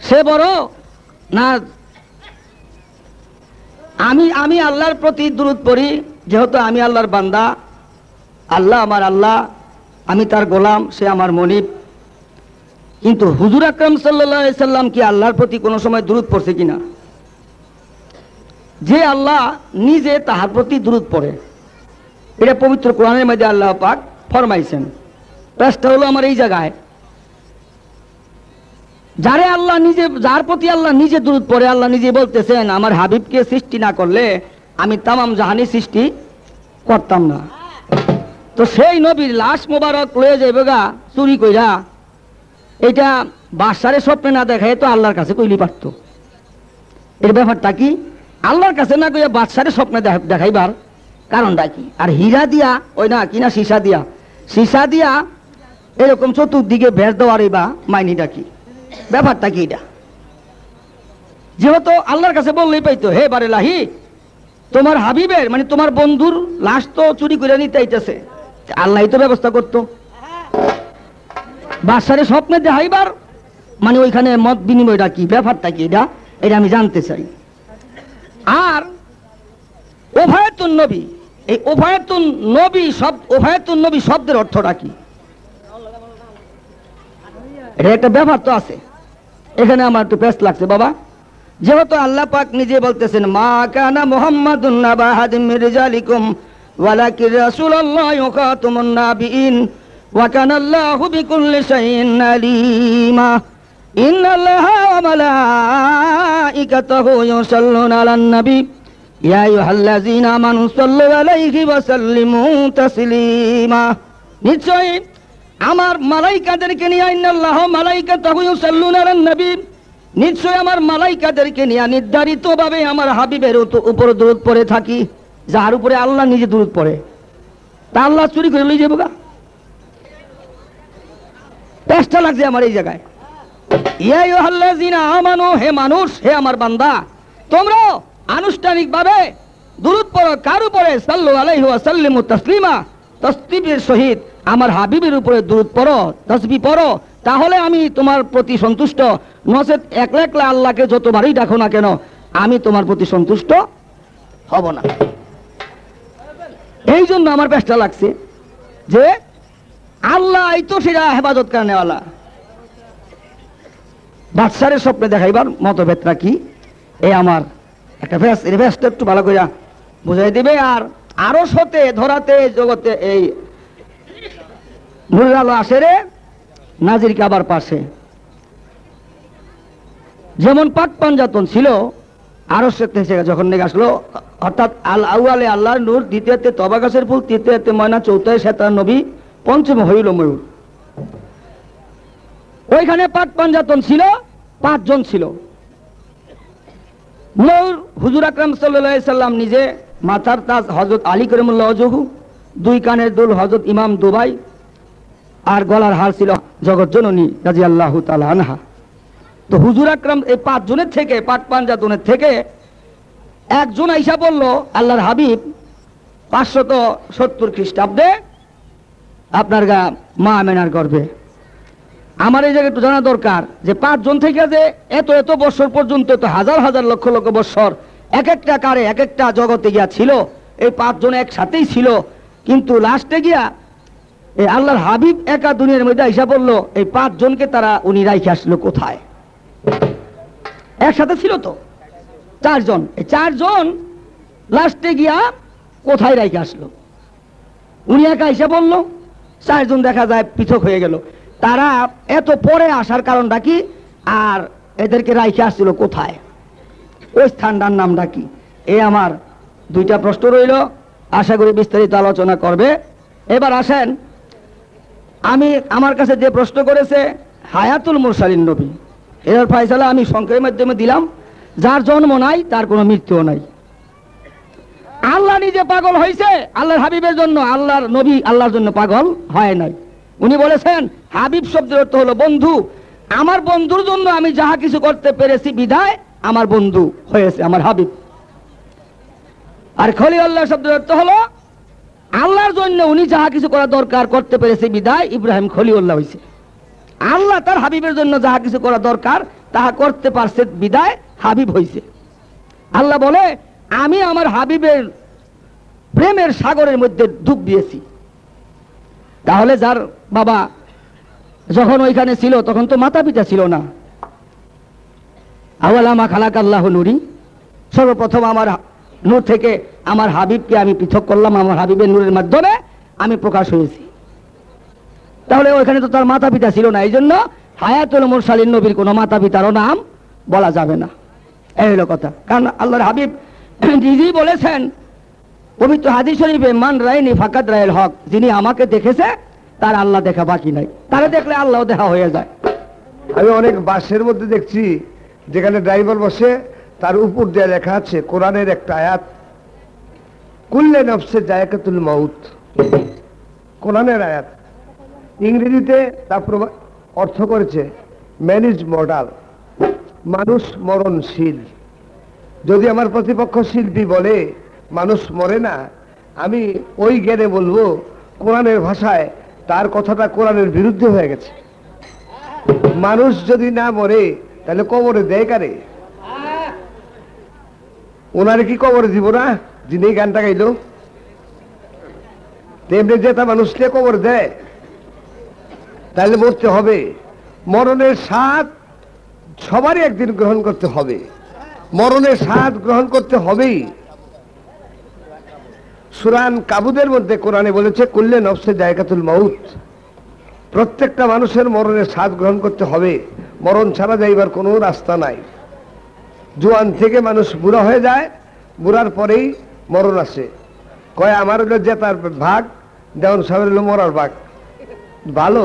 সে বড় না আমি আল্লাহর প্রতি দুরূদ পড়ি যেহেতু আমি আল্লাহর বান্দা আল্লাহ আমার আল্লাহ আমি তার গোলাম সে আমার মনিব কিন্তু হুজুর আকরাম সাল্লাল্লাহু আলাইহি সাল্লাম কি আল্লাহর প্রতি কোনো সময় দুরূদ পড়ছে কিনা যে আল্লাহ নিজে তাহার প্রতি দুরূদ পড়ে এটা পবিত্র কোরআনের মধ্যে আল্লাহ পাক ফরমাইছেন প্রশ্নটা হলো আমার এই জায়গায় যারে আল্লাহ নিজে যার প্রতি আল্লাহ নিজে দুরূদ পড়ে আল্লাহ নিজে বলতেছেন আমার হাবিবকে সৃষ্টি না করলে আমি তামাম জাহানি সৃষ্টি করতাম না তো সেই নবীর লাশ মোবারক লয়ে যাইবে গা চুরি কইরা এটা বাদশারে স্বপ্নে না দেখায় তো আল্লাহর কাছে কইলি পারত এর ব্যাপারটা কি আল্লাহর কাছে না কইয়া বাদশারে স্বপ্নে দেখাইবার কারণটা কি আর হীরা দিয়া ওই না কিনা সীসা দিয়া এরকম চতুর্দিকে ভেস দেওয়ারই বা মাইনিটা কি ব্যাপারটা কি এটা যেহেতু আল্লাহর কাছে বললেই পাইতো হে বারেলাহি তোমার হাবিবের মানে তোমার বন্ধুর লাশ তো চুরি করে নিতে আইতেছে আল্লাহ তো ব্যবস্থা করতো বাদশারে স্বপ্নে দেখাইবার মানে ওইখানে মত বিনিময়টা কি ব্যাপারটা কি এটা আমি জানতে চাই আর ওভায়াতুন নবী এই ওভায়াতুন নবী শব্দের অর্থটা কি এটা একটা ব্যাপার তো আছে এখানে আমার একটু পেশ লাগছে বাবা যেহেতু আল্লাহ পাক নিজে বলতেছেন মা কানা মুহাম্মাদুন নাবা হাদিম মির রিজালিকুম ওয়ালাকিন রাসূলুল্লাহি ওয়া খাতামুন নাবিয়িন ওয়া কানা আল্লাহু বিকুল্লি শাইইন আলীমা ইন্নাল্লাহা ওয়া মালাইকাতাহু ইউসাল্লুনা আলান নবী ইয়া আইয়ুহাল্লাযীনা আমানু সাল্লু আলাইহি ওয়া সাল্লিমু তাসলিমা নিশ্চয় আমার মালাইকাদেরকে নিয়ে ইন্নাল্লাহা মালাইকাতাহু ইউসাল্লুনা আলান নবী নিশ্চয় আমার মালাইকাদেরকে নিয়ে নির্ধারিতভাবে আমার হাবিবের উপর দরুদ পড়ে থাকি যার উপরে আল্লাহ নিজে দুরূদ পড়ে, তা আল্লাহ চুরি করে লই যাবো গা। তেষ্টা লাগছে আমার এই জায়গায়। ইয়া আইয়ুহাল্লাযীনা আমানু, হে মানুষ, হে আমার বান্দা, তোমরা আনুষ্ঠানিকভাবে দুরূদ পড়ো। কার উপরে? সাল্লু আলাইহি ওয়া সাল্লিমু তাসলিমা, তাসবিহের সহিত আমার হাবিবের উপরে দুরূদ পড়ো, তাসবিহ পড়ো, তাহলে আমি তোমার প্রতি সন্তুষ্ট। নচেত একলা একলা আল্লাহকে যতবারই ডাকো না কেন, আমি তোমার প্রতি সন্তুষ্ট হব না। এই জন্য আমার বেশটা লাগছে যে আল্লাহ এই তো সেটা হেফাজত করে নেওয়ালা। বাদশারের স্বপ্নে দেখাইবার মতভেদটা কি, এই আমার একটা ভ্যাস, এই ভ্যাসটা একটু ভালো করে বুঝাই দিবে। আর আরো সতে ধরাতে জগতে এই নূরের আলো আসে রে নাজির কাবার পাশে। যেমন পাক পাঞ্জাতন ছিল আরো সতে যখন নেগে আসলো, অর্থাৎ আল আউয়ালে আল্লাহর নূর, দ্বিতীয়তে তবা গাছের ফুল, তৃতীয়তে ময়না, চৌথায় শেতান নবী, পঞ্চম হইল ময়ূর। ওইখানে পাক পাঞ্জাতন ছিল, 5 জন ছিল। ময়ূর হুজুর আকরাম সাল্লাল্লাহু আলাইহি সাল্লাম নিজে, মাথার তাজ হযরত আলী করিমুল্লাহ ওয়াজহু, 2 কানের দুল হযরত ইমাম দুবাই, আর গলার হার ছিল জগৎ জননী রাদিয়াল্লাহু তাআলা আনহা। তো হুজুর আকরাম এই 5 জনের থেকে, পাক পাঞ্জাতনের থেকে একজন আইসা বলল, আল্লাহর হাবিব 570 খ্রিস্টাব্দে আপনার গা মা আমেনার গর্ভে। আমার এই জায়গায় একটু জানা দরকার যে 5 জন থেকে যে এত এত বছর পর্যন্ত, এত হাজার হাজার লক্ষ লক্ষ বছর এক একটা কারে এক একটা জগতে গিয়া ছিল, এই 5 জন একসাথেই ছিল। কিন্তু লাস্টে গিয়া এই আল্লাহর হাবিব একা দুনিয়ার মধ্যে আইসা বলল, এই 5 জনকে তারা উনি রাইখে আসলো কোথায়? একসাথে ছিল তো 4 জন, এই 4 জন লাস্টে গিয়া কোথায় রাইখে আসলো? উনি একা আইসা বলল, 4 জন দেখা যায় পৃথক হয়ে গেল। তারা এত পরে আসার কারণটা কি, আর এদেরকে রাইখে আসছিল কোথায়? ওই স্থানটার নামটা কি? এই আমার 2টা প্রশ্ন রইল, আশা করি বিস্তারিত আলোচনা করবে। এবার আসেন, আমি আমার কাছে যে প্রশ্ন করেছে হায়াতুল মুরসালিন নবী, এর ফয়সালা আমি সংক্ষেপের মাধ্যমে দিলাম। যার জন্ম নাই তার কোনো মৃত্যুও নাই। আল্লাহ নিজে পাগল হয়েছে আল্লাহর হাবিবের জন্য, আল্লাহর নবী আল্লাহর জন্য পাগল হয় নাই। উনি বলেছেন হাবিব শব্দের অর্থ হলো বন্ধু। আমার বন্ধুর জন্য আমি যাহা কিছু করতে পেরেছি বিধায় আমার বন্ধু হয়েছে আমার হাবিব। আর খলিলুল্লাহ শব্দের অর্থ হলো আল্লাহর জন্য উনি যাহা কিছু করা দরকার করতে পেরেছে বিধায় ইব্রাহিম খলিলুল্লাহ হয়েছে। আল্লাহ তার হাবিবের জন্য যাহা কিছু করা দরকার তাহা করতে পারছে বিধায় হাবিব হয়েছে। আল্লাহ বলে আমি আমার হাবিবের প্রেমের সাগরের মধ্যে ডুব দিয়েছি। তাহলে যার বাবা যখন ওইখানে ছিল তখন তো মাতা পিতা ছিল না। আওয়ালামা খালাকাল্লাহু নূরি, সর্বপ্রথম আমার নূর থেকে আমার হাবিবকে আমি পৃথক করলাম, আমার হাবিবের নূরের মাধ্যমে আমি প্রকাশ হয়েছি। তাহলে ওইখানে তো তার মাতা পিতা ছিল না, এই জন্য হায়াতুল মুরসালিন নবীর কোনো মাতা পিতারও নাম বলা যাবে না। এই হলো কথা। কারণ আল্লাহর হাবিব নিজেই বলেছেন পবিত্র হাদিস শরীফে, মান রায়নি ফাকাদ রায়ল হক, যিনি আমাকে দেখেছে তার আল্লাহ দেখা বাকি নাই, তারা দেখলে আল্লাহ দেখা হয়ে যায়। আমি অনেক বাসের মধ্যে দেখছি যেখানে ড্রাইভার বসে তার উপর দিয়ে লেখা আছে কোরআনের একটা আয়াত, কুল্লে নফসে জায়কাতুল মাউত, কোরআনের আয়াত। ইংরেজিতে তা অর্থ করেছে ম্যান ইজ মর্টাল, মানুষ মরণশীল। যদি আমার প্রতিপক্ষ শিল্পী বলে মানুষ মরে না, আমি ওই জ্ঞানে বলবো কোরআনের ভাষায় তার কথাটা কোরআনের বিরুদ্ধে হয়ে গেছে। মানুষ যদি না মরে তাহলে কবরে দেয় কারে? ওনারে কি কবরে দিব না যিনি গানটা গাইল? তেমনি যেটা মানুষকে কবর দেয়, তাহলে মরতে হবে। মরণের স্বাদ সবারই একদিন গ্রহণ করতে হবে, মরণের স্বাদ গ্রহণ করতে হবেই। সূরা কাবুদের মধ্যে কোরআনে বলেছে কুল্লে নফসে জায়কাতুল মাউত, প্রত্যেকটা মানুষের মরণের স্বাদ গ্রহণ করতে হবে, মরণ ছাড়া যাইবার কোনো রাস্তা নাই। জোয়ান থেকে মানুষ বুড়া হয়ে যায়, বুড়ার পরেই মরণ আসে। কয় আমার হলো জেতার ভাগ, দেওয়ান সাহেবের হলো মরার ভাগ। ভালো,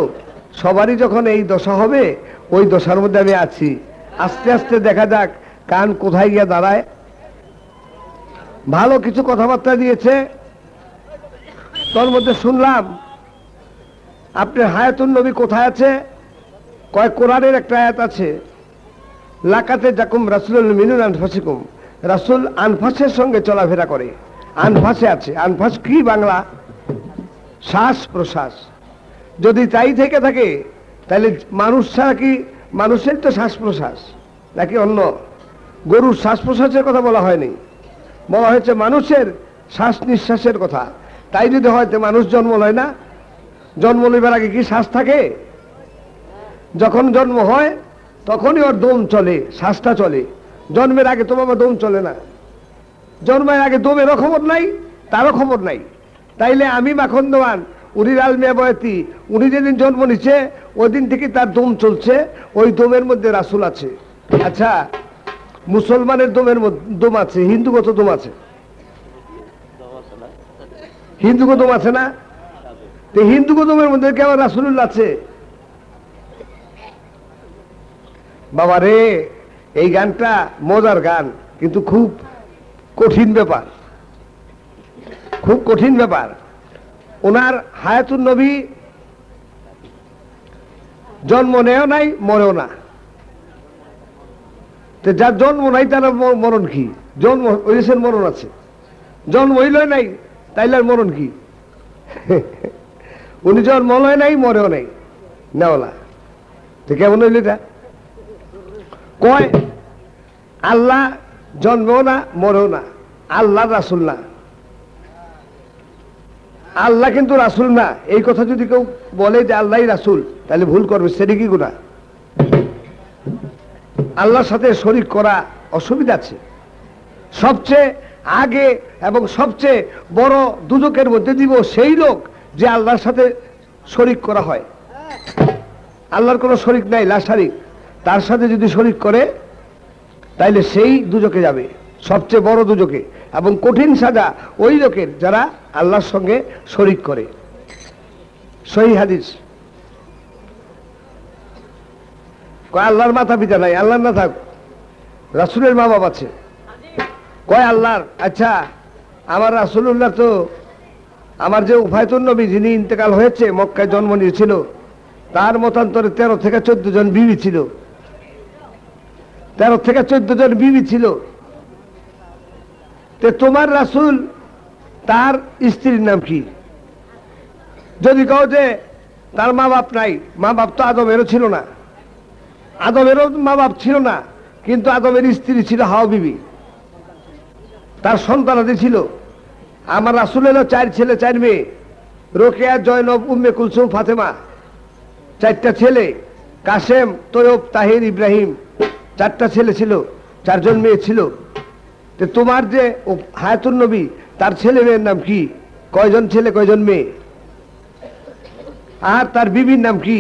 সবারই যখন এই দশা হবে ওই দশার মধ্যে আমি আছি। আস্তে আস্তে দেখা যাক কান কোথায় গিয়ে দাঁড়ায়। ভালো কিছু কথাবার্তা দিয়েছে। তোর মধ্যে শুনলাম আপনার হায়াতুন নবী কোথায় আছে? কয় কোরআনের একটা আয়াত আছে, লাকাতে জাকুম রাসূলুল মিনুন আনফাসিকুম, রাসূল আনফাসের সঙ্গে চলাফেরা করে। আনফাসে আছে, আনফাস কি বাংলা? শ্বাস প্রশ্বাস। যদি তাই থেকে থাকে তাহলে মানুষ ছাড়া কি মানুষের তো শ্বাস প্রশ্বাস নাকি অন্য? গরুর শ্বাস প্রশ্বাসের কথা বলা হয়নি, বলা হয়েছে মানুষের শ্বাস নিঃশ্বাসের কথা। তাই যদি হয়তো মানুষ জন্ম লয় না, জন্ম লইবার আগে কি শ্বাস থাকে? যখন জন্ম হয় তখনই ওর দম চলে, শ্বাসটা চলে। জন্মের আগে তো বাবা দম চলে না। জন্মের আগে দমেরও খবর নাই, তারও খবর নাই। তাইলে আমি মাখন দেওয়ান, উনি আলমিয়া বয়াতি, উনি যেদিন জন্ম নিচ্ছে ওই দিন থেকে তার দম চলছে, ওই দমের মধ্যে রাসূল আছে। আচ্ছা, মুসলমানের দম আছে, হিন্দুগত দম আছে? হিন্দুগত দম আছে না? তো হিন্দুগত দমের মধ্যে কেমন রাসূলুল্লাহ আছে? বাবা রে, এই গানটা মজার গান, কিন্তু খুব কঠিন ব্যাপার, খুব কঠিন ব্যাপার। ওনার হায়াতুন নবী জন্ম নেও নাই, মরেও না। যার জন্ম নাই তার মরণ কি? জন্ম হয়েছেন, মরণ আছে। জন্ম হইল নাই, তাইলে আর মরণ কি? উনি জন্ম লয় নাই, মরেও নাই, নেওলা। তো কেমন হইল এটা? কয় আল্লাহ জন্মেও না, মরেও না, আল্লাহ রাসূল না। আল্লাহ কিন্তু রাসূল না, এই কথা যদি কেউ বলে যে আল্লাহই রাসূল, তাহলে ভুল করবে। সেটা কি গুনাহ? আল্লাহর সাথে শরীক করা অসুবিধা আছে। সবচেয়ে আগে এবং সবচেয়ে বড় দুজকের মধ্যে দিব সেই লোক যে আল্লাহর সাথে শরীক করা হয়। আল্লাহর কোনো শরীক নাই, লা শারিক, তার সাথে যদি শরীক করে তাইলে সেই দুজকে যাবে, সবচেয়ে বড় দুজকে। এবং কঠিন সাজা ওই লোকের যারা আল্লাহর সঙ্গে শরীক করে। সহিহ হাদিস। কয় আল্লাহর মাতা পিতা নাই, আল্লাহর না থাক, রাসূলের মা বাবা আছে। কয় আল্লাহর। আচ্ছা, আমার রাসূলুল্লাহ তো, আমার যে উফায়তুন নবী যিনি ইন্তেকাল হয়েছে, মক্কায় জন্ম নিয়েছিল, তার মতান্তরে 13 থেকে 14 জন বিবি ছিল। 13 থেকে 14 জন বিবি ছিল। তে তোমার রাসূল, তার স্ত্রীর নাম কি? যদি কও যে তার মা বাপ নাই, মা বাপ তো আদমেরও ছিল না, আদমেরও মা বাপ ছিল না, কিন্তু আদমের স্ত্রী ছিল হাওয়া বিবি, তার সন্তানাদি ছিল। আমার রাসূলের 4 ছেলে 4 মেয়ে, রোকেয়া, জয়নব, উম্মে কুলসুম, ফাতেমা, 4টা ছেলে, কাসেম, তৈয়ব, তাহির, ইব্রাহিম, 4টা ছেলে ছিল, 4 জন মেয়ে ছিল। তো তোমার যে হায়াতুন নবী, তার ছেলে মেয়ের নাম কি? কয়জন ছেলে, কয়জন মেয়ে? আর তার বিবির নাম কি?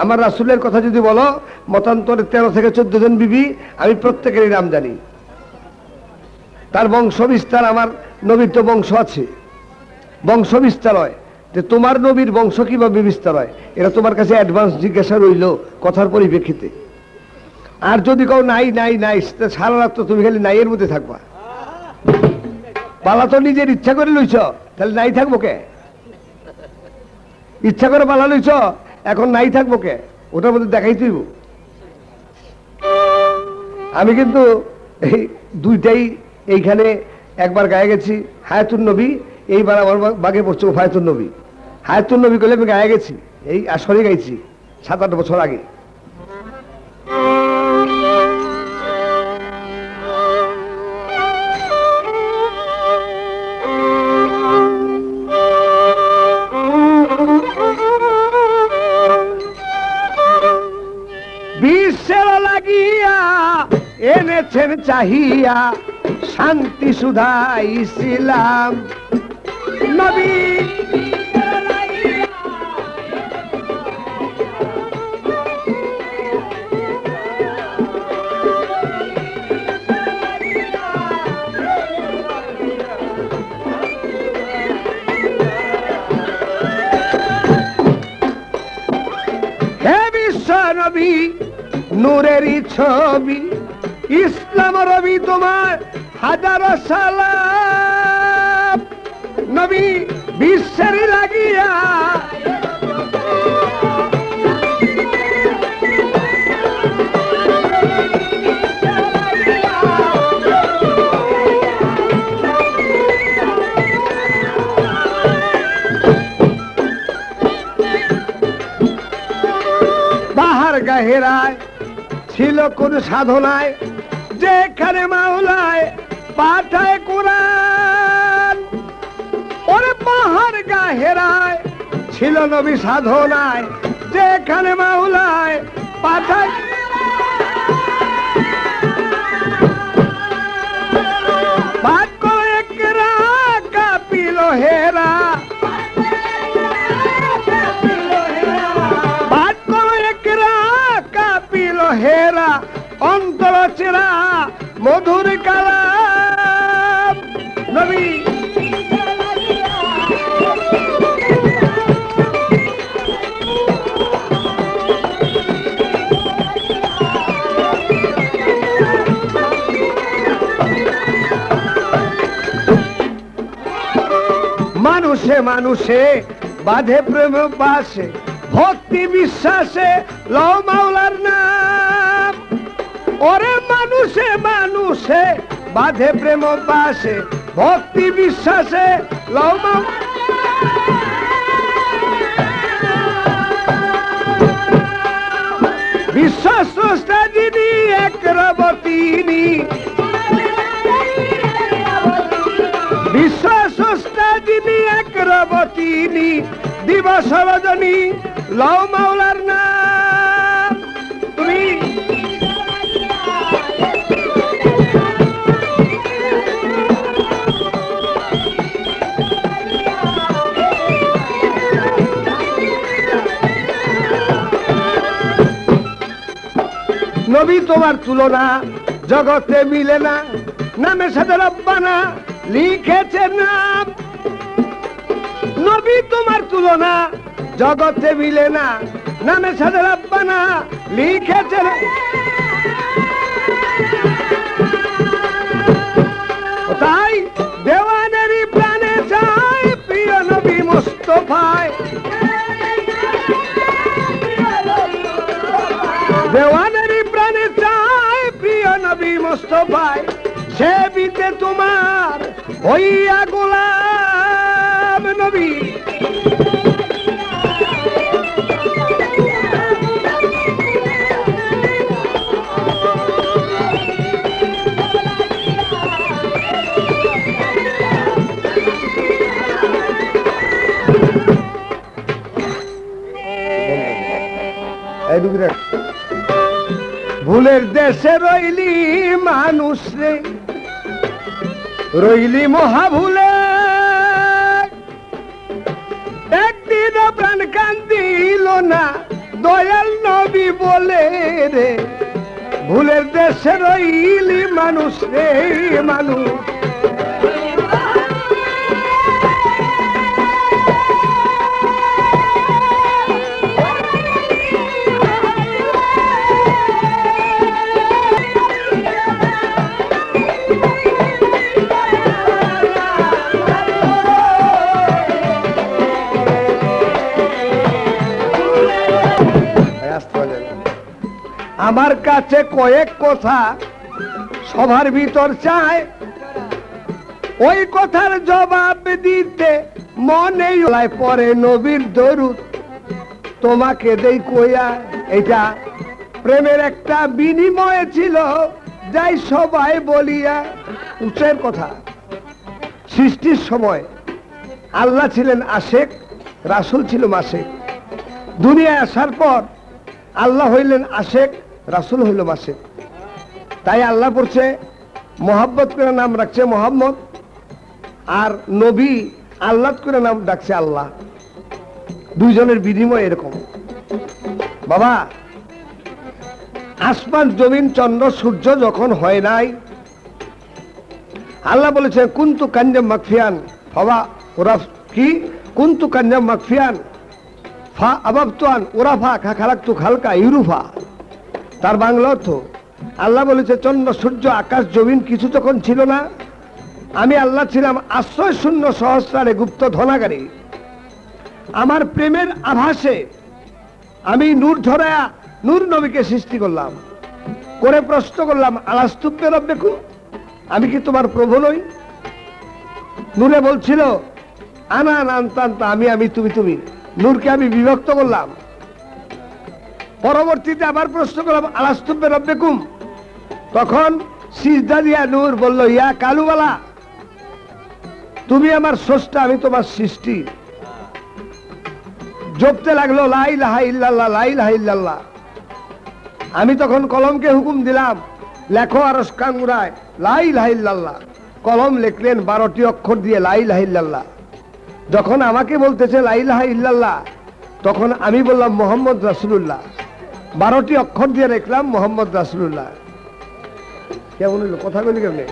আমার রাসূলের কথা যদি বলো, মতান্তরে 13 থেকে 14 জন বিবি, আমি প্রত্যেকেরই নাম জানি। তার বংশ বিস্তার, আমার নবীর তো বংশ আছে, বংশ বিস্তার হয়। তো তোমার নবীর বংশ কিভাবে বিস্তার হয়? এটা তোমার কাছে অ্যাডভান্স জিজ্ঞাসা রইল কথার পরিপ্রেক্ষিতে। আর যদি কও নাই নাই নাই, সারা রাত তো তুমি খালি নাইয়ের মধ্যে থাকবা। পালা তো নিজের ইচ্ছা করে লইছ, তাহলে নাই থাকবো কে? ইচ্ছা করে পালা লইছ, এখন নাই থাকবো কে? ওটার মধ্যে দেখাই তুইব। আমি কিন্তু এই দুইটাই এইখানে একবার গায়ে গেছি, হায়াতুন নবী, এইবার আমার বাগে পড়ছে উফায়তুন নবী। হায়াতুন নবী করলে আমি গায়ে গেছি, এই আসরে গাইছি 7-8 বছর আগে। বিশ্বের লাগিয়া এনেছেন চাহিয়া শান্তি সুধা ইসলাম নবী। হে বিশ্ব নবী, নূরেরই ছবি, ইসলাম রবি তোমার হাজারো সালাম নবী বিশ্বের লাগিয়া বাহার গাহেরায় ছিল কোন সাধনায় যেখানে মাওলায় পাঠায় কোরআন ওরে বাহার গাহেরায় ছিল নবী সাধনায় যেখানে মাওলায় পাঠায় পাঠ করে একরা কাপিল হেরা পাঠ করে একরা কাপিল হেরা অন্তর চেরা মধুর কালাম নবী মানুষে মানুষে বাঁধে প্রেম পাশে ভক্তি বিশ্বাসে লও মাওলার নাম ওরে মানুষে মানুষে বাঁধে প্রেম পাশে ভক্তি বিশ্বাসে লও বিশ্বাস স্রষ্টা যিনি এক রব তিনি বিশ্বাস স্রষ্টা যিনি এক রব তিনি দিবস রজনী লও মাওলার নাম তুমি নবী তোমার তুলনা জগতে মিলে না নামের সাথে রব্বানা লিখেছে নাম নবী তোমার তুলনা জগতে মিলে না নামের সাথে রব্বানা লিখেছে তাই দেওয়ানেরই প্রাণে চাই প্রিয় নবী মুস্তাফায় দেওয়ানেরই প্রাণে চাই প্রিয় নবী মুস্তাফায় সে বিতে তোমার হইয়া গোলাম নবী ভুলের দেশে রইলি মানুষ রে রইলি মহাভুলে একদিন প্রাণ কান্দিল না দয়াল নবী বলে রে ভুলের দেশে রইলি মানুষ রে মানুষ আমার কাছে কয়েক কথা সবার ভিতর চায় ওই কথার জবাব দিতে মনে পরে নবীর দরুদ তোমাকে দেই কইয়া এটা প্রেমের একটা বিনিময় ছিল যাই সবাই বলিয়া উচ্চের কথা সৃষ্টির সময় আল্লাহ ছিলেন আশেক রাসূল ছিল মাসেক দুনিয়ায় আসার পর আল্লাহ হইলেন আশেক রাসূল হইল মাসেক তাই আল্লাহ পড়ছে মোহাব্বত করে নাম রাখছে মোহাম্মদ আর নবী আল্লাহ করে নাম ডাকছে আল্লাহ দুইজনের বিনিময় এরকম বাবা আসমান জমিন চন্দ্র সূর্য যখন হয় নাই আল্লাহ বলেছে কুনতু কাঞ্জাম মাকফিয়ান বাবা ওরা কি কুনতু কাঞ্জাম মাকফিয়ান ফা আবাবতুয়ান ওরাফা খালাকতু খালকা ইউরুফা তার বাংলা অর্থ আল্লাহ বলেছে চন্দ্র সূর্য আকাশ জমিন কিছু তখন ছিল না, আমি আল্লাহ ছিলাম আশ্রয় শূন্য সহস্রারে গুপ্ত ধনাগারী। আমার প্রেমের আভাসে আমি নূর ধরায়া নূর নবীকে সৃষ্টি করলাম, করে প্রশ্ন করলাম আলাস্তুব্বে রব্বেকুম, আমি কি তোমার প্রভু নই? নূরে বলছিল আনা আনতান্তা, আমি আমি তুমি তুমি। নূরকে আমি বিভক্ত করলাম। পরবর্তীতে আবার প্রশ্ন করলাম আলাস্তুব্বে রব্বেকুম, তখন সিজদা দিয়া নূর বলল ইয়া কালুওয়ালা, তুমি আমার স্রষ্টা, আমি তোমার সৃষ্টি। জপতে লাগলো লা ইলাহা ইল্লাল্লাহ, লা ইলাহা ইল্লাল্লাহ। আমি তখন কলমকে হুকুম দিলাম লেখো আরশ কাঙ্গুরায় লা ইলাহা ইল্লাল্লাহ। কলম লিখলেন 12টি অক্ষর দিয়ে লা ইলাহা ইল্লাল্লাহ। যখন আমাকে বলতেছে লা ইলাহা ইল্লাল্লাহ, তখন আমি বললাম মোহাম্মদ রাসূলুল্লাহ। 12টি অক্ষর দিয়ে লিখলাম মোহাম্মদ রাসূলুল্লাহ। কেমন হলো কথা বলি কেমনে?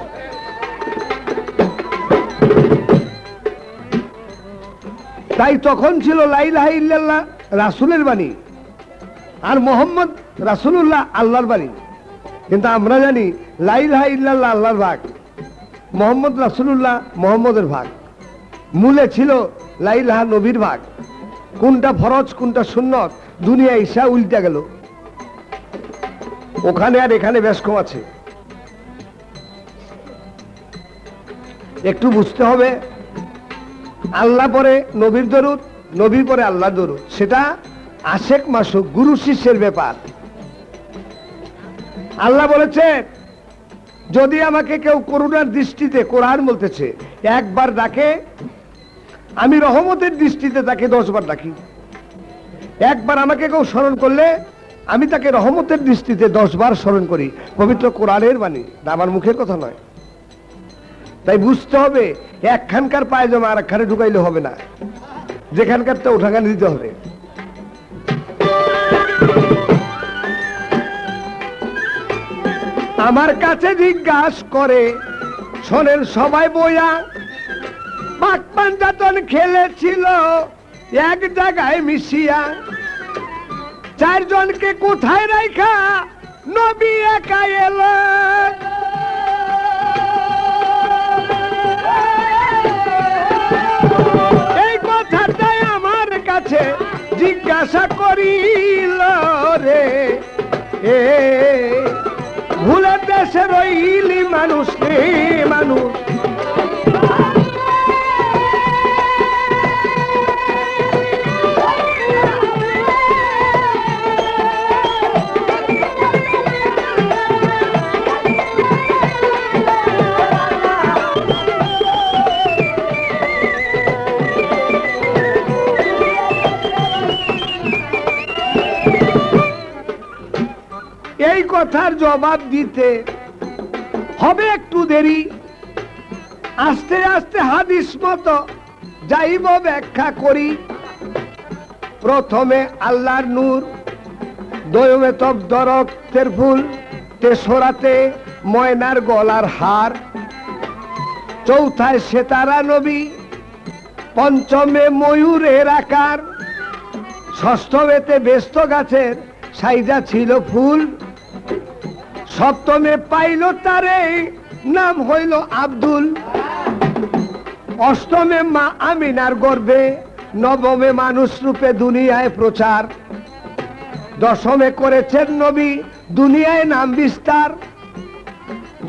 তাই তখন ছিল লা ইলাহা ইল্লাল্লাহ রাসূলের বাণী, আর মোহাম্মদ রাসূলুল্লাহ আল্লাহর বাণী। কিন্তু আমরা জানি লা ইলাহা ইল্লাল্লাহ আল্লাহর ভাগ, মোহাম্মদ রাসূলুল্লাহ মোহাম্মদের ভাগ। মূলে ছিল লা ইলাহা নবীর ভাগ। কোনটা ফরজ কোনটা সুন্নত দুনিয়া ঈশা উল্টা গেল। ওখানে আর এখানে বেশ কম আছে। একটু বুঝতে হবে, আল্লাহ পরে নবীর দরুদ, নবী পরে আল্লাহ দরুদ, সেটা আশেক মাসুক গুরু শিষ্যের ব্যাপার। আল্লাহ বলেছে যদি আমাকে কেউ করুণার দৃষ্টিতে, কোরআন বলতেছে একবার ডাকে, আমি রহমতের দৃষ্টিতে তাকে 10 বার ডাকি। একবার আমাকে কেউ স্মরণ করলে আমি তাকে রহমতের দৃষ্টিতে 10 বার স্মরণ করি। পবিত্র কোরআনের বাণী, আমার মুখের কথা নয়। তাই বুঝতে হবে একখানকার পায়জামা আর একখানে ঢুকাইলে হবে না, যেখানকার তা উঠাখানে দিতে হবে। আমার কাছে জিজ্ঞাসা করে শোনেন সবাই বইয়া, পাক পাঞ্জাতন খেলেছিল এক জায়গায় মিশিয়া, 4 জনকে কোথায় রাখা নবী একা এলো। এই কথাটাই আমার কাছে জিজ্ঞাসা করিল রে, ভুলের দেশে রইলি মানুষ রে মানুষ। এই কথার জবাব দিতে হবে একটু দেরি, আস্তে আস্তে হাদিস মতো যাইব ব্যাখ্যা করি। প্রথমে আল্লাহর নূর, দ্বয়মে তব্দ রক্তের ফুল, তেসরাতে ময়নার গলার হার, চৌথায় সেতারা নবী, পঞ্চমে ময়ূরের আকার, ষষ্ঠমেতে ব্যস্ত গাছের সাইজা ছিল ফুল, সপ্তমে পাইল তারে নাম হইল আব্দুল, অষ্টমে মা আমিনার গর্ভে, নবমে মানুষ রূপে দুনিয়ায় প্রচার, দশমে করেছেন নবী দুনিয়ায় নাম বিস্তার।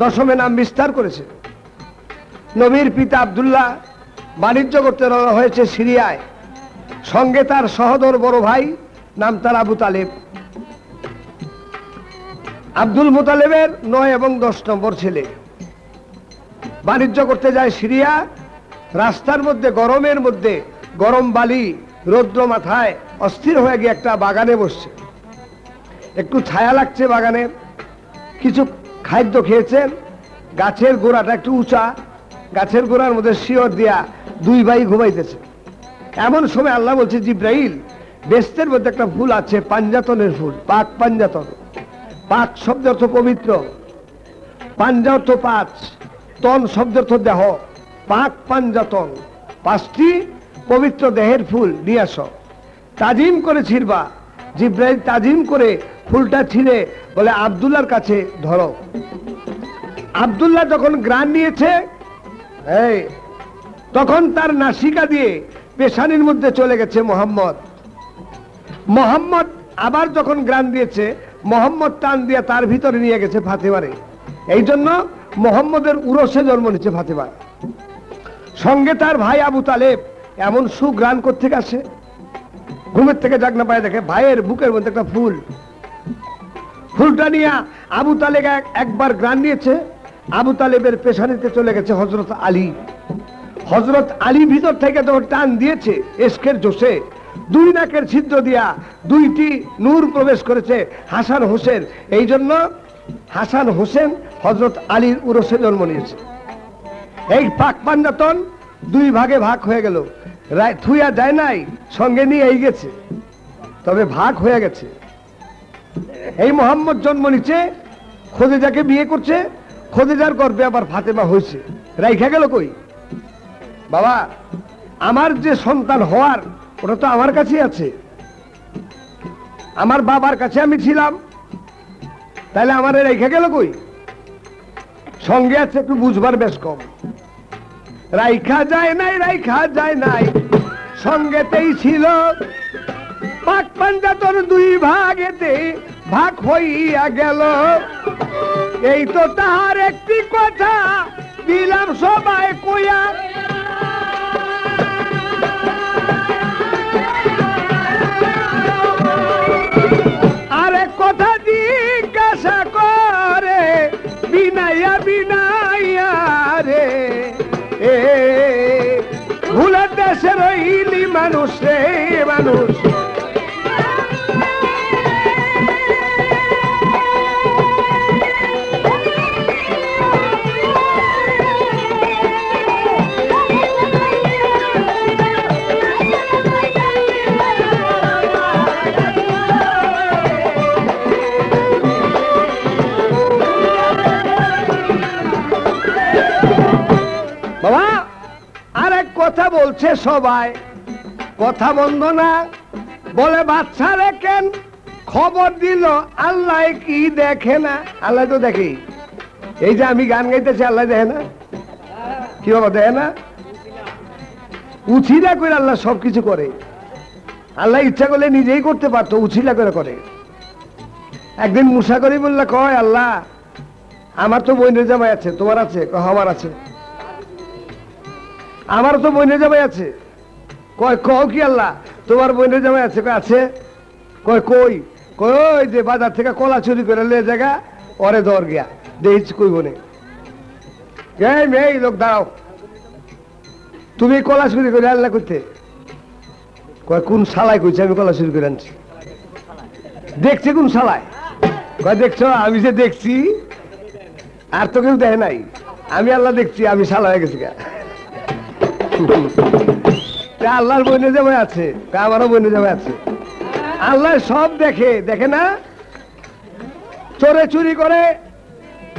দশমে নাম বিস্তার করেছে। নবীর পিতা আব্দুল্লাহ বাণিজ্য করতে রওনা হয়েছে সিরিয়ায়, সঙ্গে তার সহোদর বড় ভাই, নাম তার আবু তালেব। আব্দুল মুতালেবের 9 এবং 10 নম্বর ছেলে বাণিজ্য করতে যায় সিরিয়া। রাস্তার মধ্যে গরমের মধ্যে, গরম বালি রৌদ্র মাথায়, অস্থির হয়ে গিয়ে একটা বাগানে বসছে। একটু ছায়া লাগছে বাগানের, কিছু খাদ্য খেয়েছেন। গাছের গোড়াটা একটু উঁচা, গাছের গোড়ার মধ্যে শিয়র দিয়া 2 ভাই ঘুমাইতেছে। এমন সময় আল্লাহ বলছে জিব্রাইল, বেস্তের মধ্যে একটা ফুল আছে, পাঞ্জাতনের ফুল, পাক পাঞ্জাতন। পাক শব্দ অর্থ পবিত্র, পাঞ্জা অর্থ 5, তন শব্দ অর্থ দেহ। পাক পাঞ্জাতন 5টি পবিত্র দেহের ফুল নিয়ে আসো, তাজিম করে ছিড়বা। জিব্রাইল তাজিম করে ফুলটা ছিঁড়ে বলে আব্দুল্লাহর কাছে ধরো। আব্দুল্লাহ যখন গ্রান নিয়েছে, এই তখন তার নাসিকা দিয়ে পেশানির মধ্যে চলে গেছে মোহাম্মদ। মোহাম্মদ আবার যখন গ্রান দিয়েছে, মোহাম্মদ টান দিয়ে তার ভিতরে নিয়ে গেছে ফাতেমারে। এই জন্য মোহাম্মদের উরসে জন্ম নিচ্ছে ফাতেমা। সঙ্গে তার ভাই আবু তালেব এমন সুগ্রান কোত্থেকে আসে, ঘুমের থেকে জাগনা পায় দেখে ভাইয়ের বুকের মধ্যে একটা ফুল। ফুলটা নিয়ে আবু তালেব একবার গ্রান নিয়েছে, আবু তালেবের পেশানিতে চলে গেছে হযরত আলী। হযরত আলী ভিতর থেকে যখন টান দিয়েছে এশকের জোশে, দুই নাকের ছিদ্র দিয়া দুইটি নূর প্রবেশ করেছে হাসান হোসেন। এই জন্য হাসান হোসেন হযরত আলীর উরসে জন্ম নিয়েছে। এই পাক পাঞ্জাতন দুই ভাগে ভাগ হয়ে গেল, থুইয়া যায় নাই, সঙ্গে নিয়ে এই গেছে, তবে ভাগ হয়ে গেছে। এই মোহাম্মদ জন্ম নিচ্ছে, খোদেজাকে বিয়ে করছে, খোদেজার গর্ভে আবার ফাতেমা হয়েছে, রাইখা গেল কই? বাবা, আমার যে সন্তান হওয়ার ওটা তো আমার কাছেই আছে, আমার বাবার কাছে আমি ছিলাম, তাহলে আমার রেখে গেল কই? সঙ্গে আছে একটু বুঝবার বেশ কম। রাইখা যায় নাই, রাইখা যায় নাই, সঙ্গেতেই ছিল। পাক পাঞ্জাতন দুই ভাগেতে ভাগ হইয়া গেল। এই তো তাহার একটি কথা দিলাম সবাই কইয়া। আরেক কথা জিজ্ঞাসা করে বিনাইয়া বিনাইয়া রে, ভুলের দেশে রইলি মানুষ রে মানুষ। বাবা, আরেক কথা বলছে সবাই, কথা বন্ধ না, বলে বাচ্চা রেখেন, খবর দিল আল্লাহ কি দেখে না? আল্লাহ তো দেখে। এই যে আমি গান গাইতেছি, আল্লাহ দেখে না? কি বাবা, দেখে না? উছিলা করে আল্লাহ সবকিছু করে। আল্লাহ ইচ্ছা করলে নিজেই করতে পারতো, উছিলা করে করে। একদিন মুসা করি বললে, কয় আল্লাহ আমার তো বইনের জামাই আছে, তোমার আছে? আমার আছে। আমারও তো বইনের জামাই আছে। কয় কও কি আল্লাহ, তোমার বইনের জামাই আছে? কয় আছে। কয় কই? কই যে বাজার থেকে কলা চুরি করে লে জায়গা, ওরে দর গিয়া দেখছি কই বনে। এই লোক দাঁড়াও, তুমি কলা চুরি করে আল্লাহ করতে? কয় কোন শালায় কইছে আমি কলা চুরি করে আনছি? দেখছে কোন শালায়? কয় দেখছো? আমি যে দেখছি, আর তো কেউ দেখে নাই, আমি আল্লাহ দেখছি, আমি শালা হয়ে গেছি। আল্লাহর বইনে জামাই আছে, আমারও বইনে জামাই আছে। আল্লাহ সব দেখে, দেখে না? চোরে চুরি করে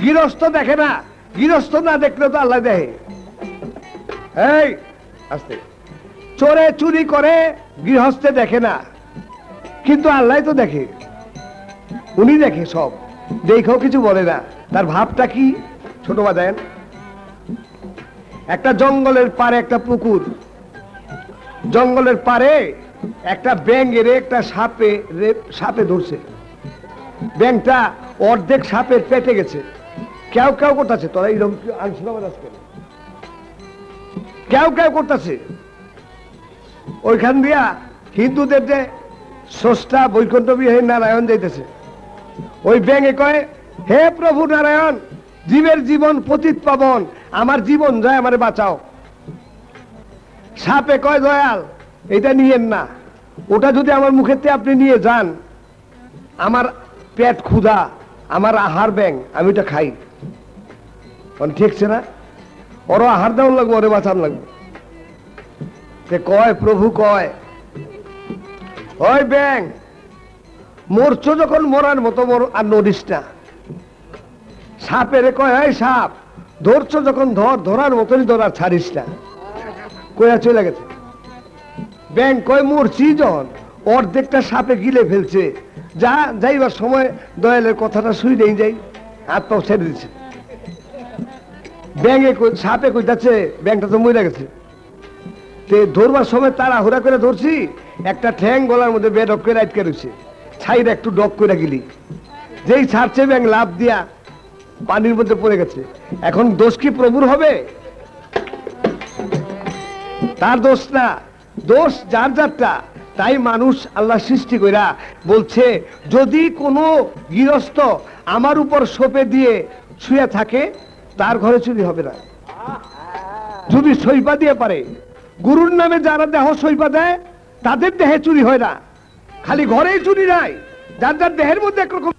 গৃহস্থ দেখে না, গৃহস্থ না দেখলে তো আল্লাহ দেখে। এই আস্তে, চোরে চুরি করে গৃহস্থে দেখে না, কিন্তু আল্লাহ তো দেখে, উনি দেখে সব, দেখেও কিছু বলে না। তার ভাবটা কি? ছোট বাজায় একটা জঙ্গলের পারে একটা পুকুর, জঙ্গলের পারে একটা ব্যাঙের একটা সাপে ধরছে। ব্যাঙটা অর্ধেক সাপের পেটে গেছে। কেউ কেউ করতেছে, তোরা এইরকম আলোচনা আজকে কেউ কেউ করতেছে। ওইখান দিয়া হিন্দুদের যে স্রষ্টা বৈকুণ্ঠ বিহারী নারায়ণ যাইতেছে, ওই ব্যাঙে কয়, হে প্রভু নারায়ণ, জীবের জীবন পতিত পাবন, আমার জীবন যায়, আমারে বাঁচাও। সাপে কয়, দয়াল এটা নিয়েন না, ওটা যদি আমার মুখেতে আপনি নিয়ে যান, আমার পেট ক্ষুধা, আমার আহার ব্যাং, আমি ওটা খাই। ঠিকছে না? ওরও আহার দেওয়ার লাগবে, ওরে বাঁচান লাগবে। কয় প্রভু, কয় ওই ব্যাং মরছ যখন মরার মতো মর, আর নড়িস না। সাপেরে কয়, এই সাপ ধরছ যখন ধর, ধরার মতনই ধর, আর ছাড়িস না। কয়া চলে গেছে। ব্যাং কয়, মরছি যখন, অর্ধেকটা সাপে গিলে ফেলছে, যা যাইবার সময় দয়ালের কথাটা শুই নেই যাই, হাত পাও ছেড়ে দিচ্ছে। ব্যাঙে সাপে কইতাছে ব্যাংটা তো মরে গেছে, তে ধরবার সময় তাড়াহুড়া করে ধরছি, একটা ঠ্যাং গলার মধ্যে বেডক করে আটকে রয়েছে, ছাইরে একটু ডক করে গেলি, যেই ছাড়ছে ব্যাং লাভ দিয়া পানির মধ্যে পড়ে গেছে। এখন দোষ কি প্রভুর হবে? তার দোষ না, দোষ যার যারটা। তাই মানুষ আল্লাহ সৃষ্টি কইরা বলছে, যদি কোনো গৃহস্থ আমার উপর সোপে দিয়ে শুয়ে থাকে তার ঘরে চুরি হবে না। যদি সইপা দিয়ে পারে, গুরুর নামে যারা দেহ সইপা দেয় তাদের দেহে চুরি হয় না। খালি ঘরেই চুরি নাই, যার যার দেহের মধ্যে একরকম